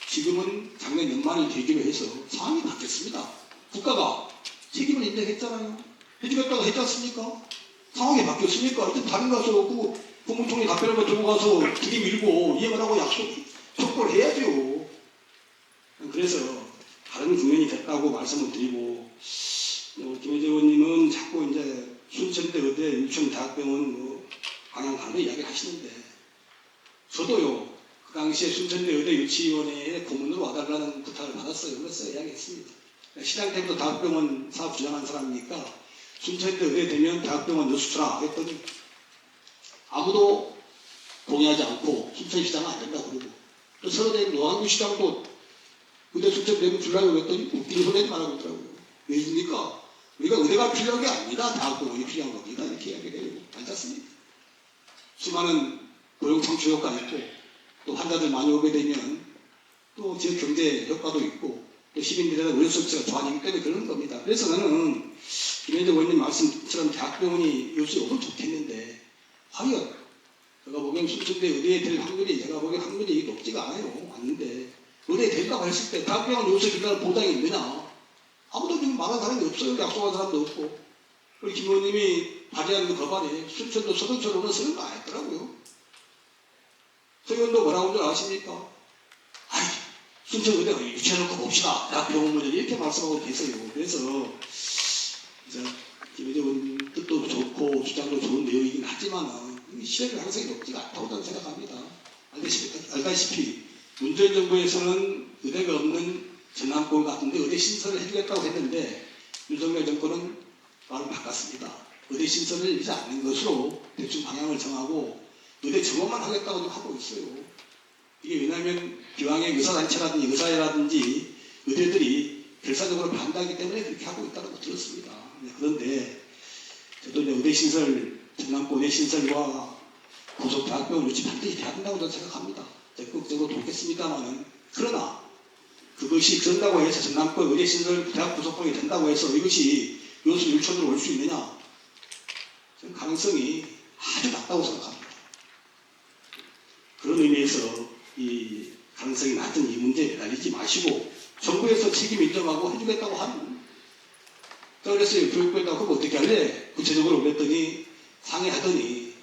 지금은 작년 연말을 계기로 해서 상황이 바뀌었습니다. 국가가 책임을 인정했잖아요. 해주겠다고 했지 않습니까? 상황이 바뀌었습니까? 이제 다른 가서 국무총리 답변을 들고 가서 들이밀고 이행을 하고 촉구를 해야죠. 그래서 다른 국면이 됐다고 말씀을 드리고 김혜재 의원님은 자꾸 이제 순천대 의대 율촌대학병원 방향 가는 이야기를 하시는데 저도요. 그 당시에 순천대 의대 유치위원회에 고문으로 와달라는 부탁을 받았어요. 그래서 이야기했습니다. 시장 때부터 대학병원 사업 주장한 사람이니까 순천대 의대 되면 대학병원 여수주라 했더니 아무도 동의하지 않고 순천시장은 안 된다고 그러고 또 서울대 노안구시장도 의대 순천대면 주려고 그랬더니 웃기는 소리만 하고 있더라고요. 왜 있습니까? 우리가 의대가 필요한 게 아니다. 대학병원이 필요한 겁니다. 이렇게 이야기를 해요. 맞았습니까? 수많은 고용 창출 효과 있고 또 환자들 많이 오게 되면 또 지역 경제 효과도 있고 또 시민들의 의료 서비스가 좋아지기 때문에 그러는 겁니다. 그래서 나는 김현재 의원님 말씀처럼 대학병원이 요새 오면 좋겠는데 과연 제가 보기엔 순천대 의대에 될 확률이 제가 보기엔 확률이 높지가 않아요. 맞는데 의대에 된다고 했을 때 대학병원 요새 기다는 보장이 있느냐? 아무도 지금 말하는 사람이 없어요. 약속한 사람도 없고 우리 김 의원님이 발의하는 그 법안에 순천도 서동처럼은 쓰는 거 아니더라고요. 서 의원도 뭐라고 줄 아십니까? 아이 순천 의대가 유치해놓고 봅시다. 대학병원 문제 이렇게 말씀하고 계세요. 그래서 김현재 의원님 뜻도 좋고 주장도 좋은 내용이긴 하지만 실행 가능성이 높지가 않다고 저는 생각합니다. 알다시피 문재인 정부에서는 의대가 없는 전남권 같은데 의대 신설을 해주겠다고 했는데 윤석열 정권은 말을 바꿨습니다. 의대 신설을 일지 않는 것으로 대충 방향을 정하고 의대 정원만 하겠다고 지금 하고 있어요. 이게 왜냐하면 기왕의 의사단체라든지 의사회라든지 의대들이 결사적으로 반대하기 때문에 그렇게 하고 있다고 들었습니다. 그런데 저도 이제 의대 신설, 전남권 의대 신설과 고속 대학병원 유치 반드시 돼야 한다고 저는 생각합니다. 적극적으로 돕겠습니다만은 그러나 그것이 된다고 해서 전남권 의대 신설 대학 구속병이 된다고 해서 이것이 요수 율촌으로 올 수 있느냐? 저는 가능성이 아주 낮다고 생각합니다. 그런 의미에서 이 가능성이 낮은 이 문제에 매달리지 마시고 정부에서 책임 인정하고 해주겠다고 하는 그랬어요. 교육부에다가 그거 어떻게 할래? 구체적으로 그랬더니 상의하더니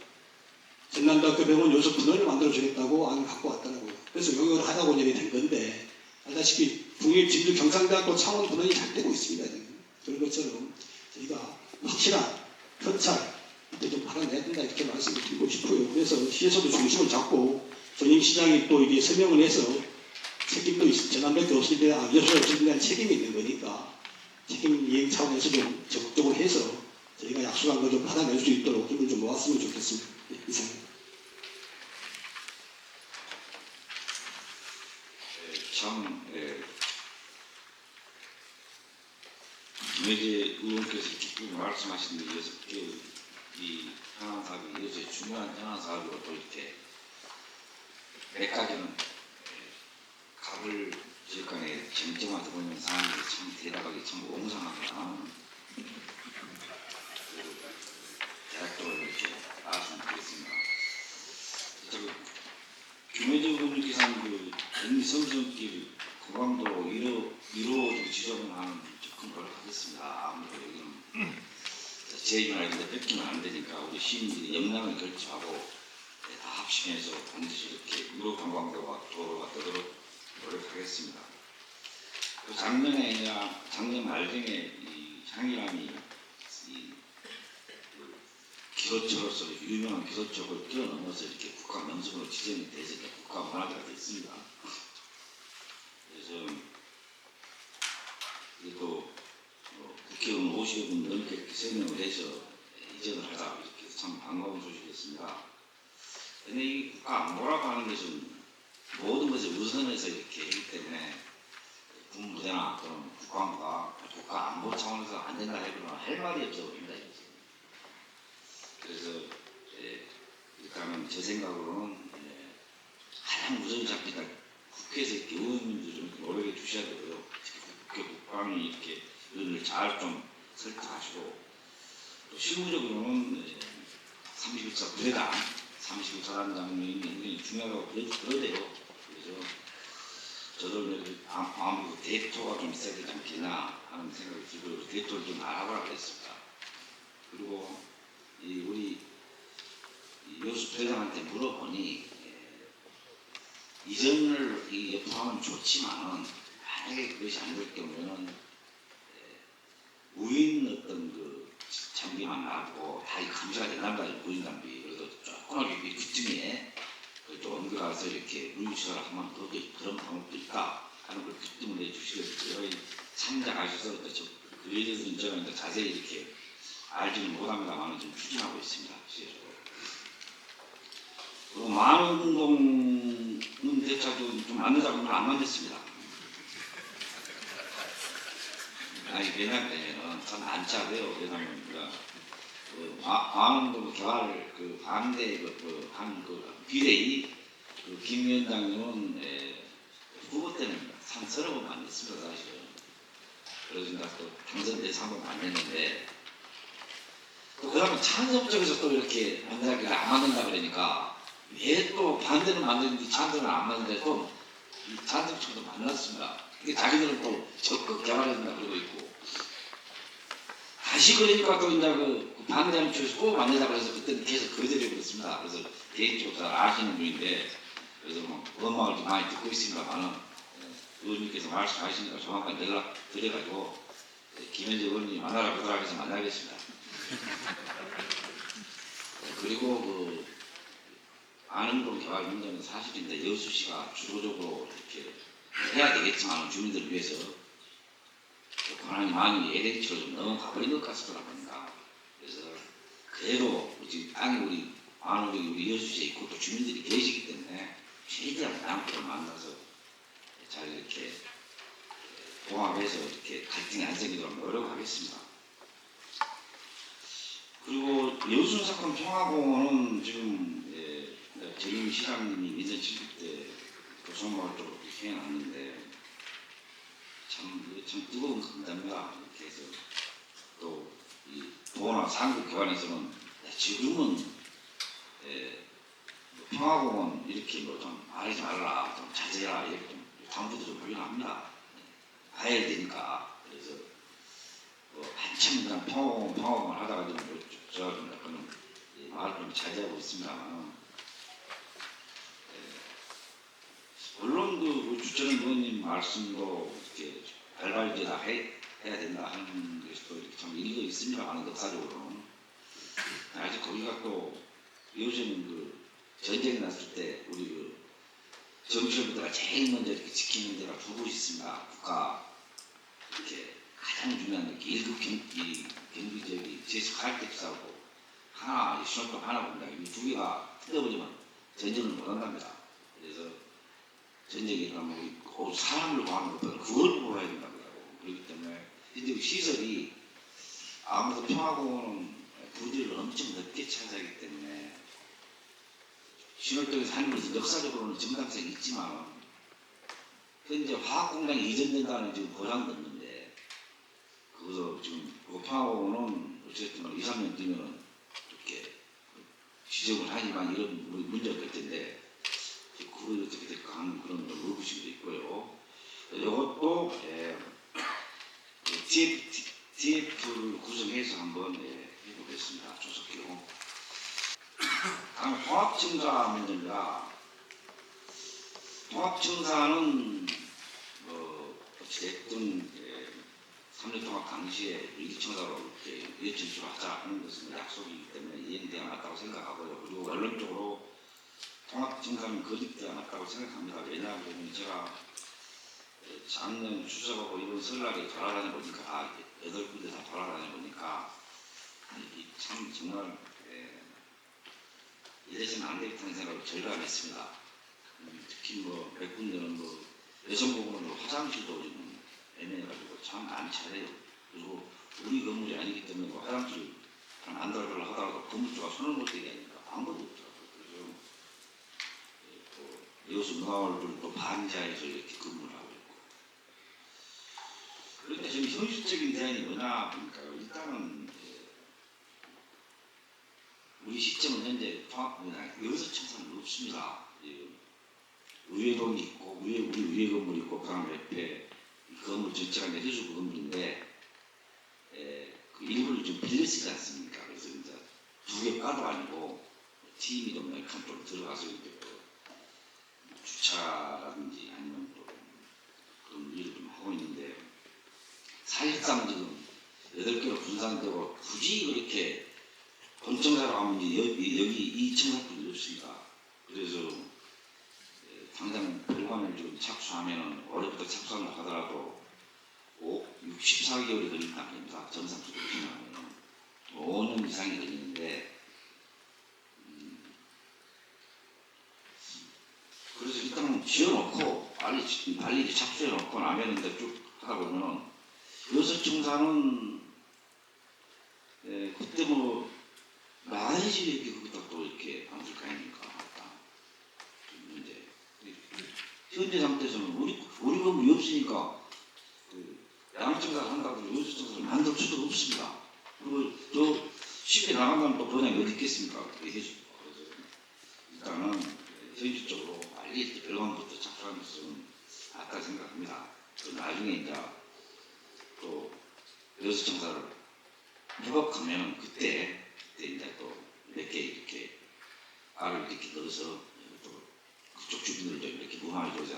전남대학교 병원 요소 분원을 만들어주겠다고 안을 갖고 왔더라고요. 그래서 용역을 하자고 얘기 된 건데 알다시피 국립진주 경상대학교 창원 분원이 잘 되고 있습니다. 지금. 그런 것처럼 저희가 확실한 현찰 이때 좀 발언해야 된다 이렇게 말씀을 드리고 싶고요. 그래서 시에서도 중심을 잡고 전임 시장이 또 이게 설명을 해서 책임도 전남대학교 없을 여수 없을 때 대한 책임이 있는 거니까 책임 이행 차원에서 좀 적극적으로 해서 저희가 약속한 거 좀 받아낼 수 있도록 힘을 좀 모았으면 좋겠습니다. 네, 이상입니다. 참 김혜재 의원께서 쭉 말씀하신 데 이어서 이 현안 사업이 요새 중요한 현안 사업으로 또 이렇게 몇 가지는 갑을 지역간의 쟁점화 되는 상황들이 참 대답하기 참 옹상합니다. 대략적으로 이렇게 말씀드리겠습니다. 김혜재 의원님께서 그 경기 서울선길 공항도로 1호 지정을 하는 접근을 하겠습니다. 아무래도 여기는 제 얘기는 아닌데 뺏기면 안 되니까 우리 시민들이 역량을 결집하고 다 합심해서 반드시 이렇게 1호 관광도가 도로가 되도록 노력하겠습니다. 그 작년 말경에 이 향일함이 기도처로서 유명한 기도처를 뛰어넘어서 이렇게 국가 명성으로 지정이 돼서 국가 문화재가 됐습니다. 그래서 그래도 국회의원 50분 넘게 이렇게 설명을 해서 이전을 하자 이렇게 해서 참 반가운 소식이었습니다. 근데 이 국가 안보라고 하는 것은 모든 것을 우선해서 이렇게 하기 때문에 군부대나 그런 국방부가 국가 안보 차원에서 안 된다 해도 할 말이 없어 보입니다. 그래서 일단은 제 생각으로는 가장 우선이 잡히다 국회에서 이렇게 의원님들 좀 노력해 주셔야 되고요. 국회 국방이 이렇게 의원을 잘 좀 설득하시고 또 실무적으로는 31차 부대당 31사단장님이 굉장히 중요하다고 그러대요. 그래서 저도 아무래도 대토가 좀 있어야 되지 않겠나 하는 생각이 들고 대토를 좀 알아보라 그랬습니다. 그리고 우리 요수 회장한테 물어보니 이전을 여파하면 좋지만은 만약에 그것이 안 될 경우에는 무인 어떤 그 장비만 놔두고 다 감시가 된답니다. 무인 장비. 그래서 조그맣게 그쯤에 또 옮겨가서 이렇게 물류시설을 하면 더 그런 방법도 있다 하는 걸 그쯤을 내주시겠어요. 참작하셔서 그에 대해서는 제가 자세히 이렇게 알지는 못합니다만 좀 추진하고 있습니다. 시에서. 안흥동은 대차도 좀 만들자고 하면 안 만졌습니다. 아니 왜냐면 전 안 차고요. 왜냐면 안흥동 개발 그 반대 한 비대위 김 위원장님은 후보 때는 한 서너 번 만났습니다 사실은. 그래서 이제 또 당선돼서 한 번 만났는데 또 그다음에 찬성 쪽에서 또 이렇게 만나기를 안 만든다 그러니까 왜 또 반대는 만드는데 찬성은 안 만드는데 또 이 찬성 쪽도 만났습니다. 이게 자기들은 또 적극 개발해야 된다 그러고 있고 다시 그러니까 또 이제 그 반대하는 쪽에서 꼭 만나자고 해서 그때는 계속 거절해 버렸습니다. 그래서 개인적으로 잘 아시는 분인데 그래서 뭐 원망을 좀 많이 듣고 있습니다만은 의원님께서 말씀하시니까 조만간 연락 드려가지고 김현재 의원님 만나라 보더라 해서 만나겠습니다. 그리고 그 안흥동 개발 문제는 사실인데 여수시가 주도적으로 이렇게 해야 되겠지만 주민들을 위해서 권한이 많이 LH로 좀 넘어가 버린 것 같더라고요. 그래서 그래도 지금 땅이 우리 안흥동이 우리 여수시에 있고 또 주민들이 계시기 때문에 최대한 양쪽을 만나서 잘 이렇게 봉합해서 이렇게 갈등이 안 생기도록 노력하겠습니다. 그리고 여수 사건 평화공원은 지금 전임 시장님이 2017때 교통마을 쪽으로 해놨는데 참 뜨거운 겁니다. 이렇게 해서 또 이 도나 상급 기관에서는 지금은 평화공원 이렇게 뭐 좀 말하지 말라, 좀 자제해라 이렇게 좀 당부도 좀 하긴 합니다. 봐야 되니까. 그래서 한참 그냥 평화공원 하다가 좀 제가 좀 약간 말을 좀 자제하고 있습니다만 물론 그 주철은 의원님 말씀도 이렇게 발발제다 해야 된다 하는 것도 이렇게 참 일리가 있습니다만 역사적으로는 아직 거기가 또 요즘은 그 전쟁이 났을 때 우리 그 정치인들가 제일 먼저 이렇게 지키는 데가 두 곳이 있습니다. 국가 이렇게 가장 중요한 게 1급 경비지역이 제48대 하나 신호등 하나 봅니다. 이 두 개가 뜯어버리면 전쟁을 못한답니다. 그래서 전쟁이 일어나면 사람을 구하는 것보다 그걸 보호해야 된다고 하고 그렇기 때문에 근데 시설이 아무래도 평화공원은 부지를 엄청 넓게 차지하기 때문에 신월동에서 하는 것은 역사적으로는 정당성이 있지만 현재 화학공장이 이전된다는 지금 보장도 없는데 그것도 지금 평화공원은 어쨌든 2, 3년 뒤면 이렇게 지적을 하지만 이런 문제가 될 텐데 그걸 어떻게 될까 하는 그런 의구심도 있고요. 이것도 TF를 구성해서 한번 해보겠습니다. 조석기로. 다음 통합청사 문제입니다. 통합청사는 어찌됐든 3년 통합 당시에 일청사로 이렇게 일청수로 하자 하는 것은 약속이기 때문에 이행되어 맞다고 생각하고요. 그리고 원론적으로 통합청사는 거듭되어 맞다고 생각합니다. 왜냐하면 제가 작년 추석하고 이번 설날에 돌아다녀 보니까 8군데 다 돌아다녀 보니까 참 정말 이래서는 안 되겠다는 생각을 절감했습니다. 특히 몇 군데는 여성 부분은 화장실도 지금 애매해가지고 참 안 차려요. 그리고 우리 건물이 아니기 때문에 화장실 안 들어가려 하더라도 건물주가 손을 못 대게 하니까 방법이 없더라고요. 그래서 여수 문화월을 또 반지하에서 이렇게 근무를 하고 있고. 그런데 지금 현실적인 대안이 뭐냐 보니까 일단은 우리 시점은 현재 여기서 청사는 없습니다. 의회동이 있고 우리 의회 건물이 있고 그다음 옆에 건물 전체가 내려주고 건물인데 그 일부를 좀 빌려 쓰지 않습니까? 그래서 이제 두 개 과도 아니고 팀이 좀 약간 좀 들어가서 이제 주차라든지 아니면 또 그런 일을 좀 하고 있는데 사실상 지금 8개로 분산되고 굳이 그렇게 본청사로 하면 여기 이 청사뿐이 없습니다. 그래서 당장 별관을 좀 착수하면 올해부터 착수한다 하더라도 64개월이 걸린다 아닙니다. 정상적으로 지나면 5년 이상이 걸리는데 병원 지어놓고 빨리 착수해놓고 나면은 이제 쭉 하다 보면 여수청사는 그때 뭐 나야지 이렇게 거기다 또 이렇게 만들 거 아닙니까? 이제 현재 상태에서는 우리가 뭐 없으니까 양청사 한다고 여수청사를 만들 수도 없습니다. 그리고 저 쉽게 나간다면 또 번역이 어디 있겠습니까? 그래서 일단은 현실적으로 빨리 병원부터 착수하는 것은 맞다 생각합니다. 또 나중에 이제 또 여수청사를 회복하면 그때 이제 또 몇 개 이렇게 알을 이렇게 넣어서 또 그쪽 주민들을 좀 이렇게 무마해 줘야 되지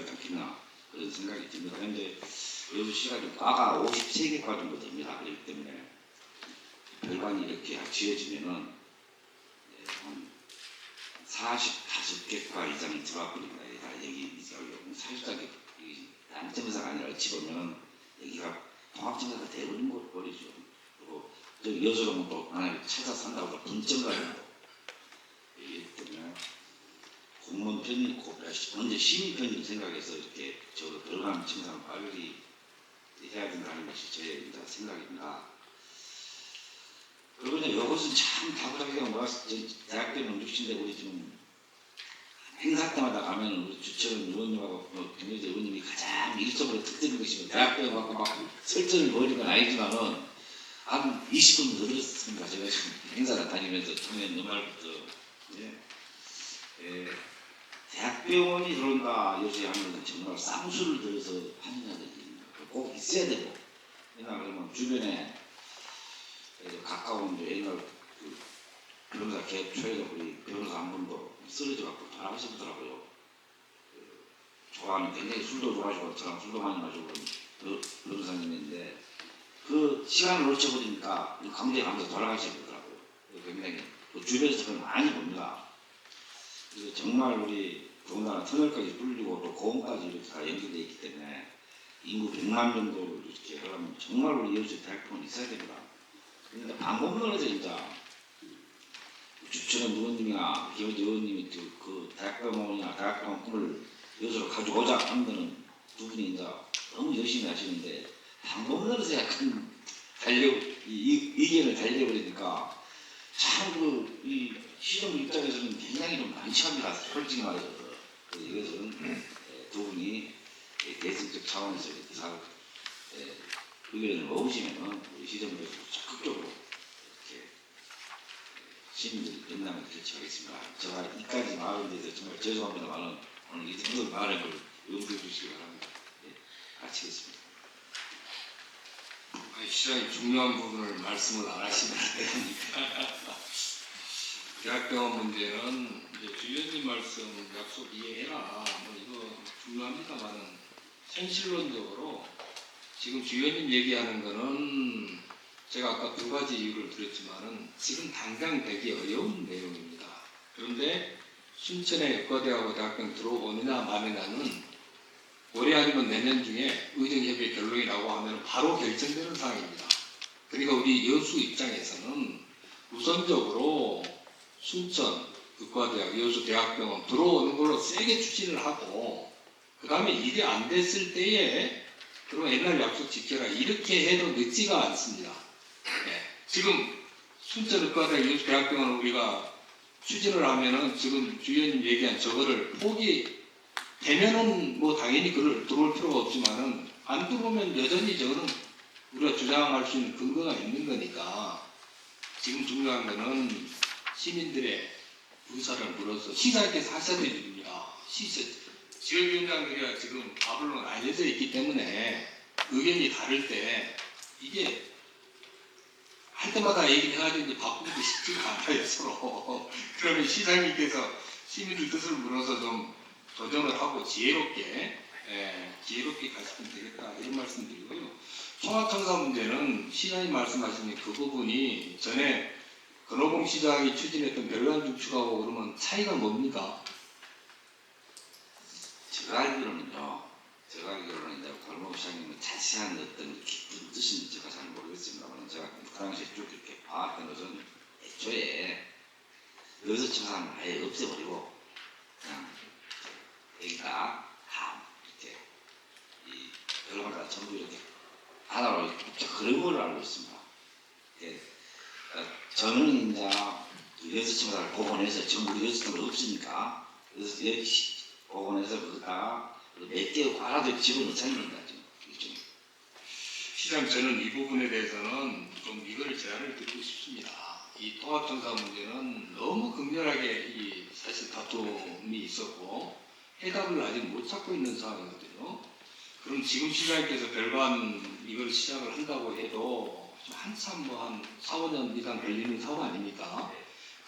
않겠나 그런 생각이 듭니다. 현재 여수시가 과가 53개과 정도 됩니다. 그렇기 때문에 별관이 이렇게 지어지면은 한 45개과 이상이 들어와 버립니다. 여기 사실상 양점사가 아니라 어찌 보면 여기가 통합청사가 돼버린 거리죠. 그리고 여수로는 또 만약에 찾아 산다고 또 분점가 되고 이기 때문에 공무원 편이 먼저 시민 편의를 생각해서 이렇게 저 별관 청사를 빨리 해야 된다는 것이 제 생각입니다. 그리고 이것은 참 다부다기가 대학교 농축신데 우리 지금 행사 때마다 가면 우리 주철은 의원님하고 김여재 의원님이 가장 일적으로 특별한 것이면 대학교에 갖고 막 설전을 벌이는 건 아니지만은 한 20분 늘었습니다. 제가 지금 행사를 다니면서 작년 연말부터 대학병원이 들어온다 요새 하면 정말 쌍수를 들어서 하느냐 꼭 있어야 되고 그러면 주변에 가까운 옛날 그 변호사 개업 초에도 우리 변호사 한 분도 쓰러져 갖고 돌아가시더라고요. 좋아하는 굉장히 술도 좋아하시고 저랑 술도 많이 마시고 그런 변호사님인데 그 시간을 놓쳐버리니까 강제에 가면서 돌아가시더라고요. 굉장히 주변에서 그걸 많이 봅니다. 그래서 정말 우리 더군다나 터널까지 뚫리고 또 고원까지 이렇게 다 연결되어 있기 때문에 인구 100만 정도 이렇게 하려면 정말 우리 여수 대학병원이 있어야 됩니다. 그러니까 방법론에서 진짜 주철원 의원님이나 김여재 의원님이 그 대학병원이나 대학병원 꿈을 여수로 가져오자 하는 거는 두 분이 이제 너무 열심히 하시는데 방법론에서 약간 의견을 달려버리니까 참 이 시정 입장에서는 굉장히 좀 난처합니다. 솔직히 말해서 이것은 두 분이 대승적 차원에서 이렇게 의견을 모으시면 우리 시정부에서 적극적으로 이렇게 시민들 연락을 결정하겠습니다. 제가 이까지 말을 대해서 정말 죄송합니다만 오늘 이 정도 말을 용서해 주시기 바랍니다. 마치겠습니다. 시장이 중요한 부분을 말씀을 안 하시면 안 되니까. 대학병원 문제는 이제 주의원님 말씀 약속 이해해라. 뭐 이거 중요합니다만은 현실론적으로 지금 주의원님 얘기하는 거는 제가 아까 두 가지 이유를 드렸지만은 지금 당장 되기 어려운 내용입니다. 그런데 순천에 의과대하고 대학병 들어오느냐 마느냐는 올해 아니면 내년 중에 의정협의 결론이 나고 하면 바로 결정되는 사항입니다. 그러니까 우리 여수 입장에서는 우선적으로 순천 의과대학 여수대학병원 들어오는 걸로 세게 추진을 하고 그 다음에 일이 안 됐을 때에 그럼 옛날 약속 지켜라 이렇게 해도 늦지가 않습니다. 지금 순천 의과대학 여수대학병원을 우리가 추진을 하면은 지금 주의원님 얘기한 저거를 포기되면은 뭐 당연히 그걸 들어올 필요가 없지만은 안 들어오면 여전히 저거는 우리가 주장할 수 있는 근거가 있는 거니까 지금 중요한 거는 시민들의 의사를 물어서 시장님께서 하셔야 되는 일입니다. 지역위원장들이 지금 밥으로 알려져 있기 때문에 의견이 다를 때 이게 할 때마다 얘기를 해가지고 이제 바꾸기도 쉽지가 않아요 서로. 그러면 시장님께서 시민들 뜻을 물어서 좀 조정을 하고 지혜롭게 가시면 되겠다 이런 말씀드리고요. 통합청사 문제는 시장님 말씀하신 그 부분이 전에 근호봉 시장이 추진했던 별관 중축하고 그러면 차이가 뭡니까? 제가 알기로는요. 이제 권호봉 시장님은 자세한 어떤 깊은 뜻인지 제가 잘 모르겠습니다만 제가 그 당시에 쭉 이렇게 봐왔던 것은 애초에 여수청사는 아예 없애버리고 그냥 되니까 이렇게 이 별마다 전부 이렇게 하나로 그런 걸로 알고 있습니다. 예. 저는 이제 여수청사를 복원해서 전부 여수청사 없으니까 그래서 복원해서 거기다가 몇 개 하나도 집어넣지 않는다 지금. 시장 저는 이 부분에 대해서는 좀 이걸 제안을 드리고 싶습니다. 이 통합청사 문제는 너무 극렬하게 이 사실 다툼이 있었고 해답을 아직 못 찾고 있는 상황이거든요. 그럼 지금 시장님께서 별관 이걸 시작을 한다고 해도 한참 뭐 한 4, 5년 이상 걸리는 사업 아닙니까?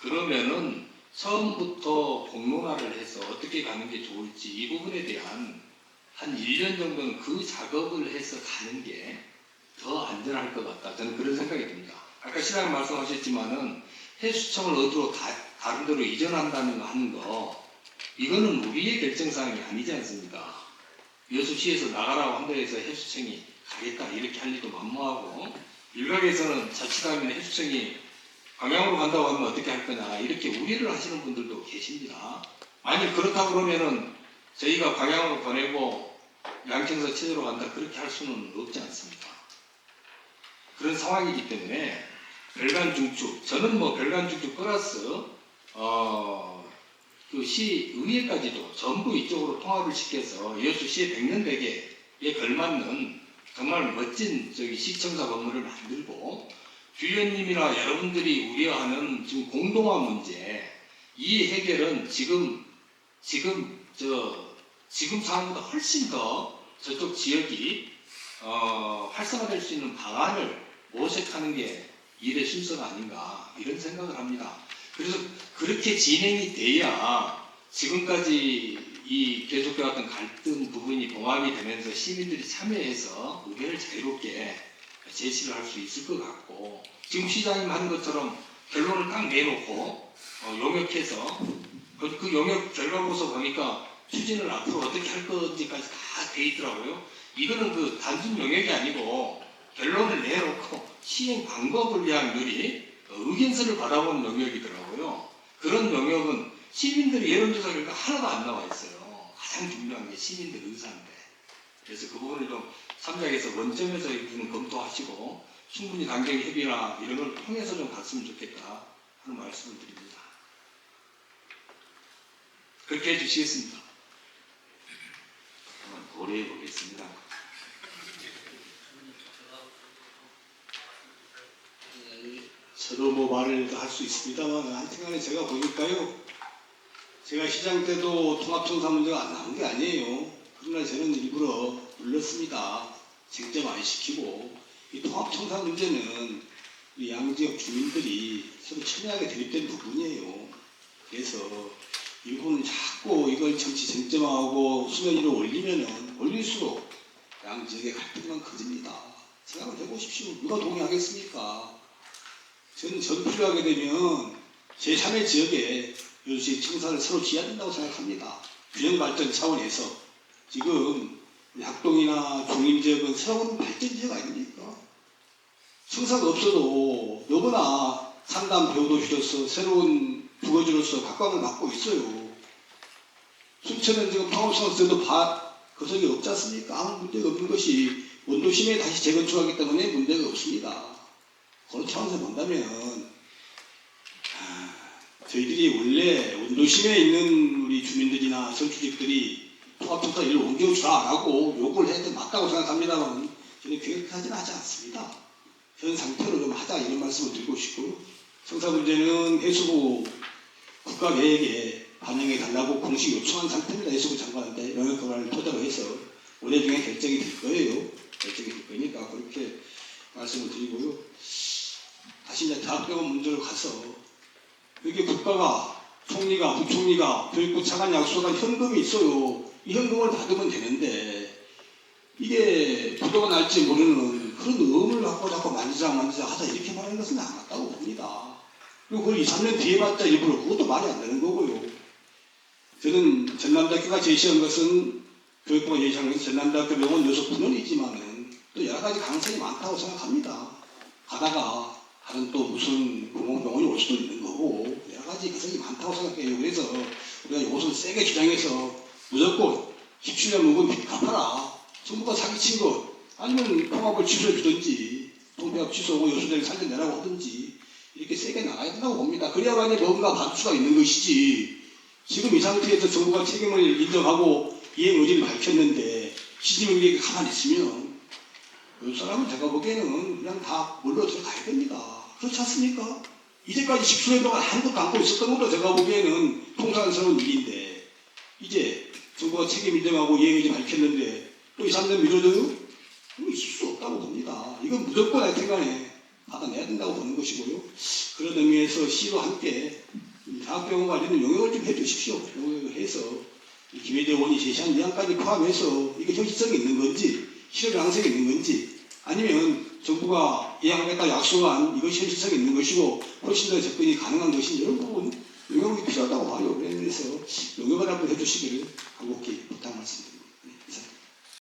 그러면은 처음부터 공론화를 해서 어떻게 가는 게 좋을지 이 부분에 대한 한 1년 정도는 그 작업을 해서 가는 게 더 안전할 것 같다. 저는 그런 생각이 듭니다. 아까 시장님 말씀하셨지만은 해수청을 어디로 다른 데로 이전한다는 거 하는 거 이거는 우리의 결정사항이 아니지 않습니까? 여수시에서 나가라고 한다고 해서 해수청이 가겠다 이렇게 할 리도 만무하고 일각에서는 자칫하면 해수청이 광양으로 간다고 하면 어떻게 할 거냐 이렇게 우려를 하시는 분들도 계십니다. 아니 그렇다고 그러면은 저희가 광양으로 보내고 양평서 체제로 간다 그렇게 할 수는 없지 않습니까? 그런 상황이기 때문에 별관 중축 저는 뭐 별관 중축 플러스 그 시의회까지도 전부 이쪽으로 통합을 시켜서 여수시의 백년대계에 걸맞는 정말 멋진 시청사 건물을 만들고 주의원님이나 여러분들이 우려하는 지금 공동화 문제 이 해결은 지금 상황보다 훨씬 더 저쪽 지역이 활성화될 수 있는 방안을 모색하는 게 일의 순서가 아닌가 이런 생각을 합니다. 그래서 그렇게 진행이 돼야 지금까지 이 계속해왔던 갈등 부분이 봉합이 되면서 시민들이 참여해서 의견을 자유롭게 제시를 할 수 있을 것 같고 지금 시장님 하는 것처럼 결론을 딱 내놓고 용역해서 그 용역 결과보고서 보니까 추진을 앞으로 어떻게 할 건지까지 다 돼 있더라고요. 이거는 그 단순 용역이 아니고 결론을 내놓고 시행 방법을 위한 의견서를 받아본 영역이더라고요. 그런 영역은 시민들의 여론조사 결과 하나도 안 나와 있어요. 가장 중요한 게 시민들 의사인데. 그래서 그 부분을 좀 삼작에서 원점에서 이 부분을 검토하시고 충분히 당정 협의나 이런 걸 통해서 좀 갔으면 좋겠다 하는 말씀을 드립니다. 그렇게 해주시겠습니다. 한번 고려해 보겠습니다. 저도 뭐 말을 할 수 있습니다만 하여튼간에 제가 보니까요 제가 시장 때도 통합청사 문제가 안 나온 게 아니에요. 그러나 저는 일부러 눌렀습니다. 쟁점 안 시키고 이 통합청사 문제는 우리 양지역 주민들이 서로 첨예하게 대립된 부분이에요. 그래서 일부는 자꾸 이걸 정치 쟁점하고 수면 위로 올릴수록 양지역의 갈등만 커집니다. 생각을 해보십시오. 누가 동의하겠습니까? 저는 전투를 하게 되면 제3의 지역에 여수의 청사를 서로 지어야 된다고 생각합니다. 균형 발전 차원에서 지금 학동이나 중림 지역은 새로운 발전 지역 아닙니까? 청사가 없어도 너무나 상담 배우도시로서 새로운 주거지로서 각광을 받고 있어요. 순천은 지금 통합청사도 거석이 없지 않습니까? 아무 문제가 없는 것이 원도심에 다시 재건축하기 때문에 문제가 없습니다. 그런 차원에서 본다면 저희들이 원래 원도심에 있는 우리 주민들이나 선출직들이 통합청사 일로 옮겨주라라고 요구를 해도 맞다고 생각합니다만 저는 그렇게까지는 하지 않습니다. 현 상태로 좀 하자 이런 말씀을 드리고 싶고요. 청사 문제는 해수부 국가계획에 반영해 달라고 공식 요청한 상태입니다. 해수부 장관한테 영역권을 토대로 해서 올해 중에 결정이 될 거예요. 결정이 될 거니까 그렇게 말씀을 드리고요. 다시 이제 대학병원 문제로 가서 여기 국가가 총리가 부총리가 교육부 차관 약속한 현금이 있어요. 이 현금을 받으면 되는데 이게 부도가 날지 모르는 그런 의문을 갖고 자꾸 만지작 하자 이렇게 말하는 것은 안 맞다고 봅니다. 그리고 그걸 2, 3년 뒤에 봤자 일부러 그것도 말이 안 되는 거고요. 저는 전남대학교가 제시한 것은 교육부가 제시한 것은 전남대학교 병원 요소 9년이지만은 또 여러 가지 가능성이 많다고 생각합니다. 가다가 다른 또 무슨 공공병원이 올 수도 있는 거고 여러 가지 가능성이 많다고 생각해요. 그래서 우리가 이것을 세게 주장해서 무조건 17년 묵은 갚아라. 정부가 사기친 것 아니면 통합을 취소해 주든지 통폐합 취소하고 여수대를 살려내라고 하든지 이렇게 세게 나가야 된다고 봅니다. 그래야만이 뭔가 반수가 있는 것이지 지금 이 상태에서 정부가 책임을 인정하고 이행 의지를 밝혔는데 시진명에게 가만히 있으면 이 사람은 제가 보기에는 그냥 다 물러 들어가야 됩니다. 그렇지 않습니까? 이제까지 17년 동안 아무것도 안고 있었던 것도 제가 보기에는 통상스러운 일인데 이제 정부가 책임 인정하고 이행 의지 밝혔는데 또 2, 3년 미뤄져요? 그거 있을 수 없다고 봅니다. 이건 무조건 하여튼간에 받아내야 된다고 보는 것이고요. 그런 의미에서 시와 함께 장학병원 관련된 용역을 좀 해주십시오. 용역을 해서 김혜대 의원이 제시한 내용까지 포함해서 이게 현실성이 있는 건지 실효 가능성이 있는 건지 아니면 정부가 예약하겠다 약속한 이것이 현실성이 있는 것이고 훨씬 더 접근이 가능한 것인지 이런 부분 용역이 필요하다고 봐요. 그래서 용역을 한번 해주시기를 간곡히 부탁드립니다.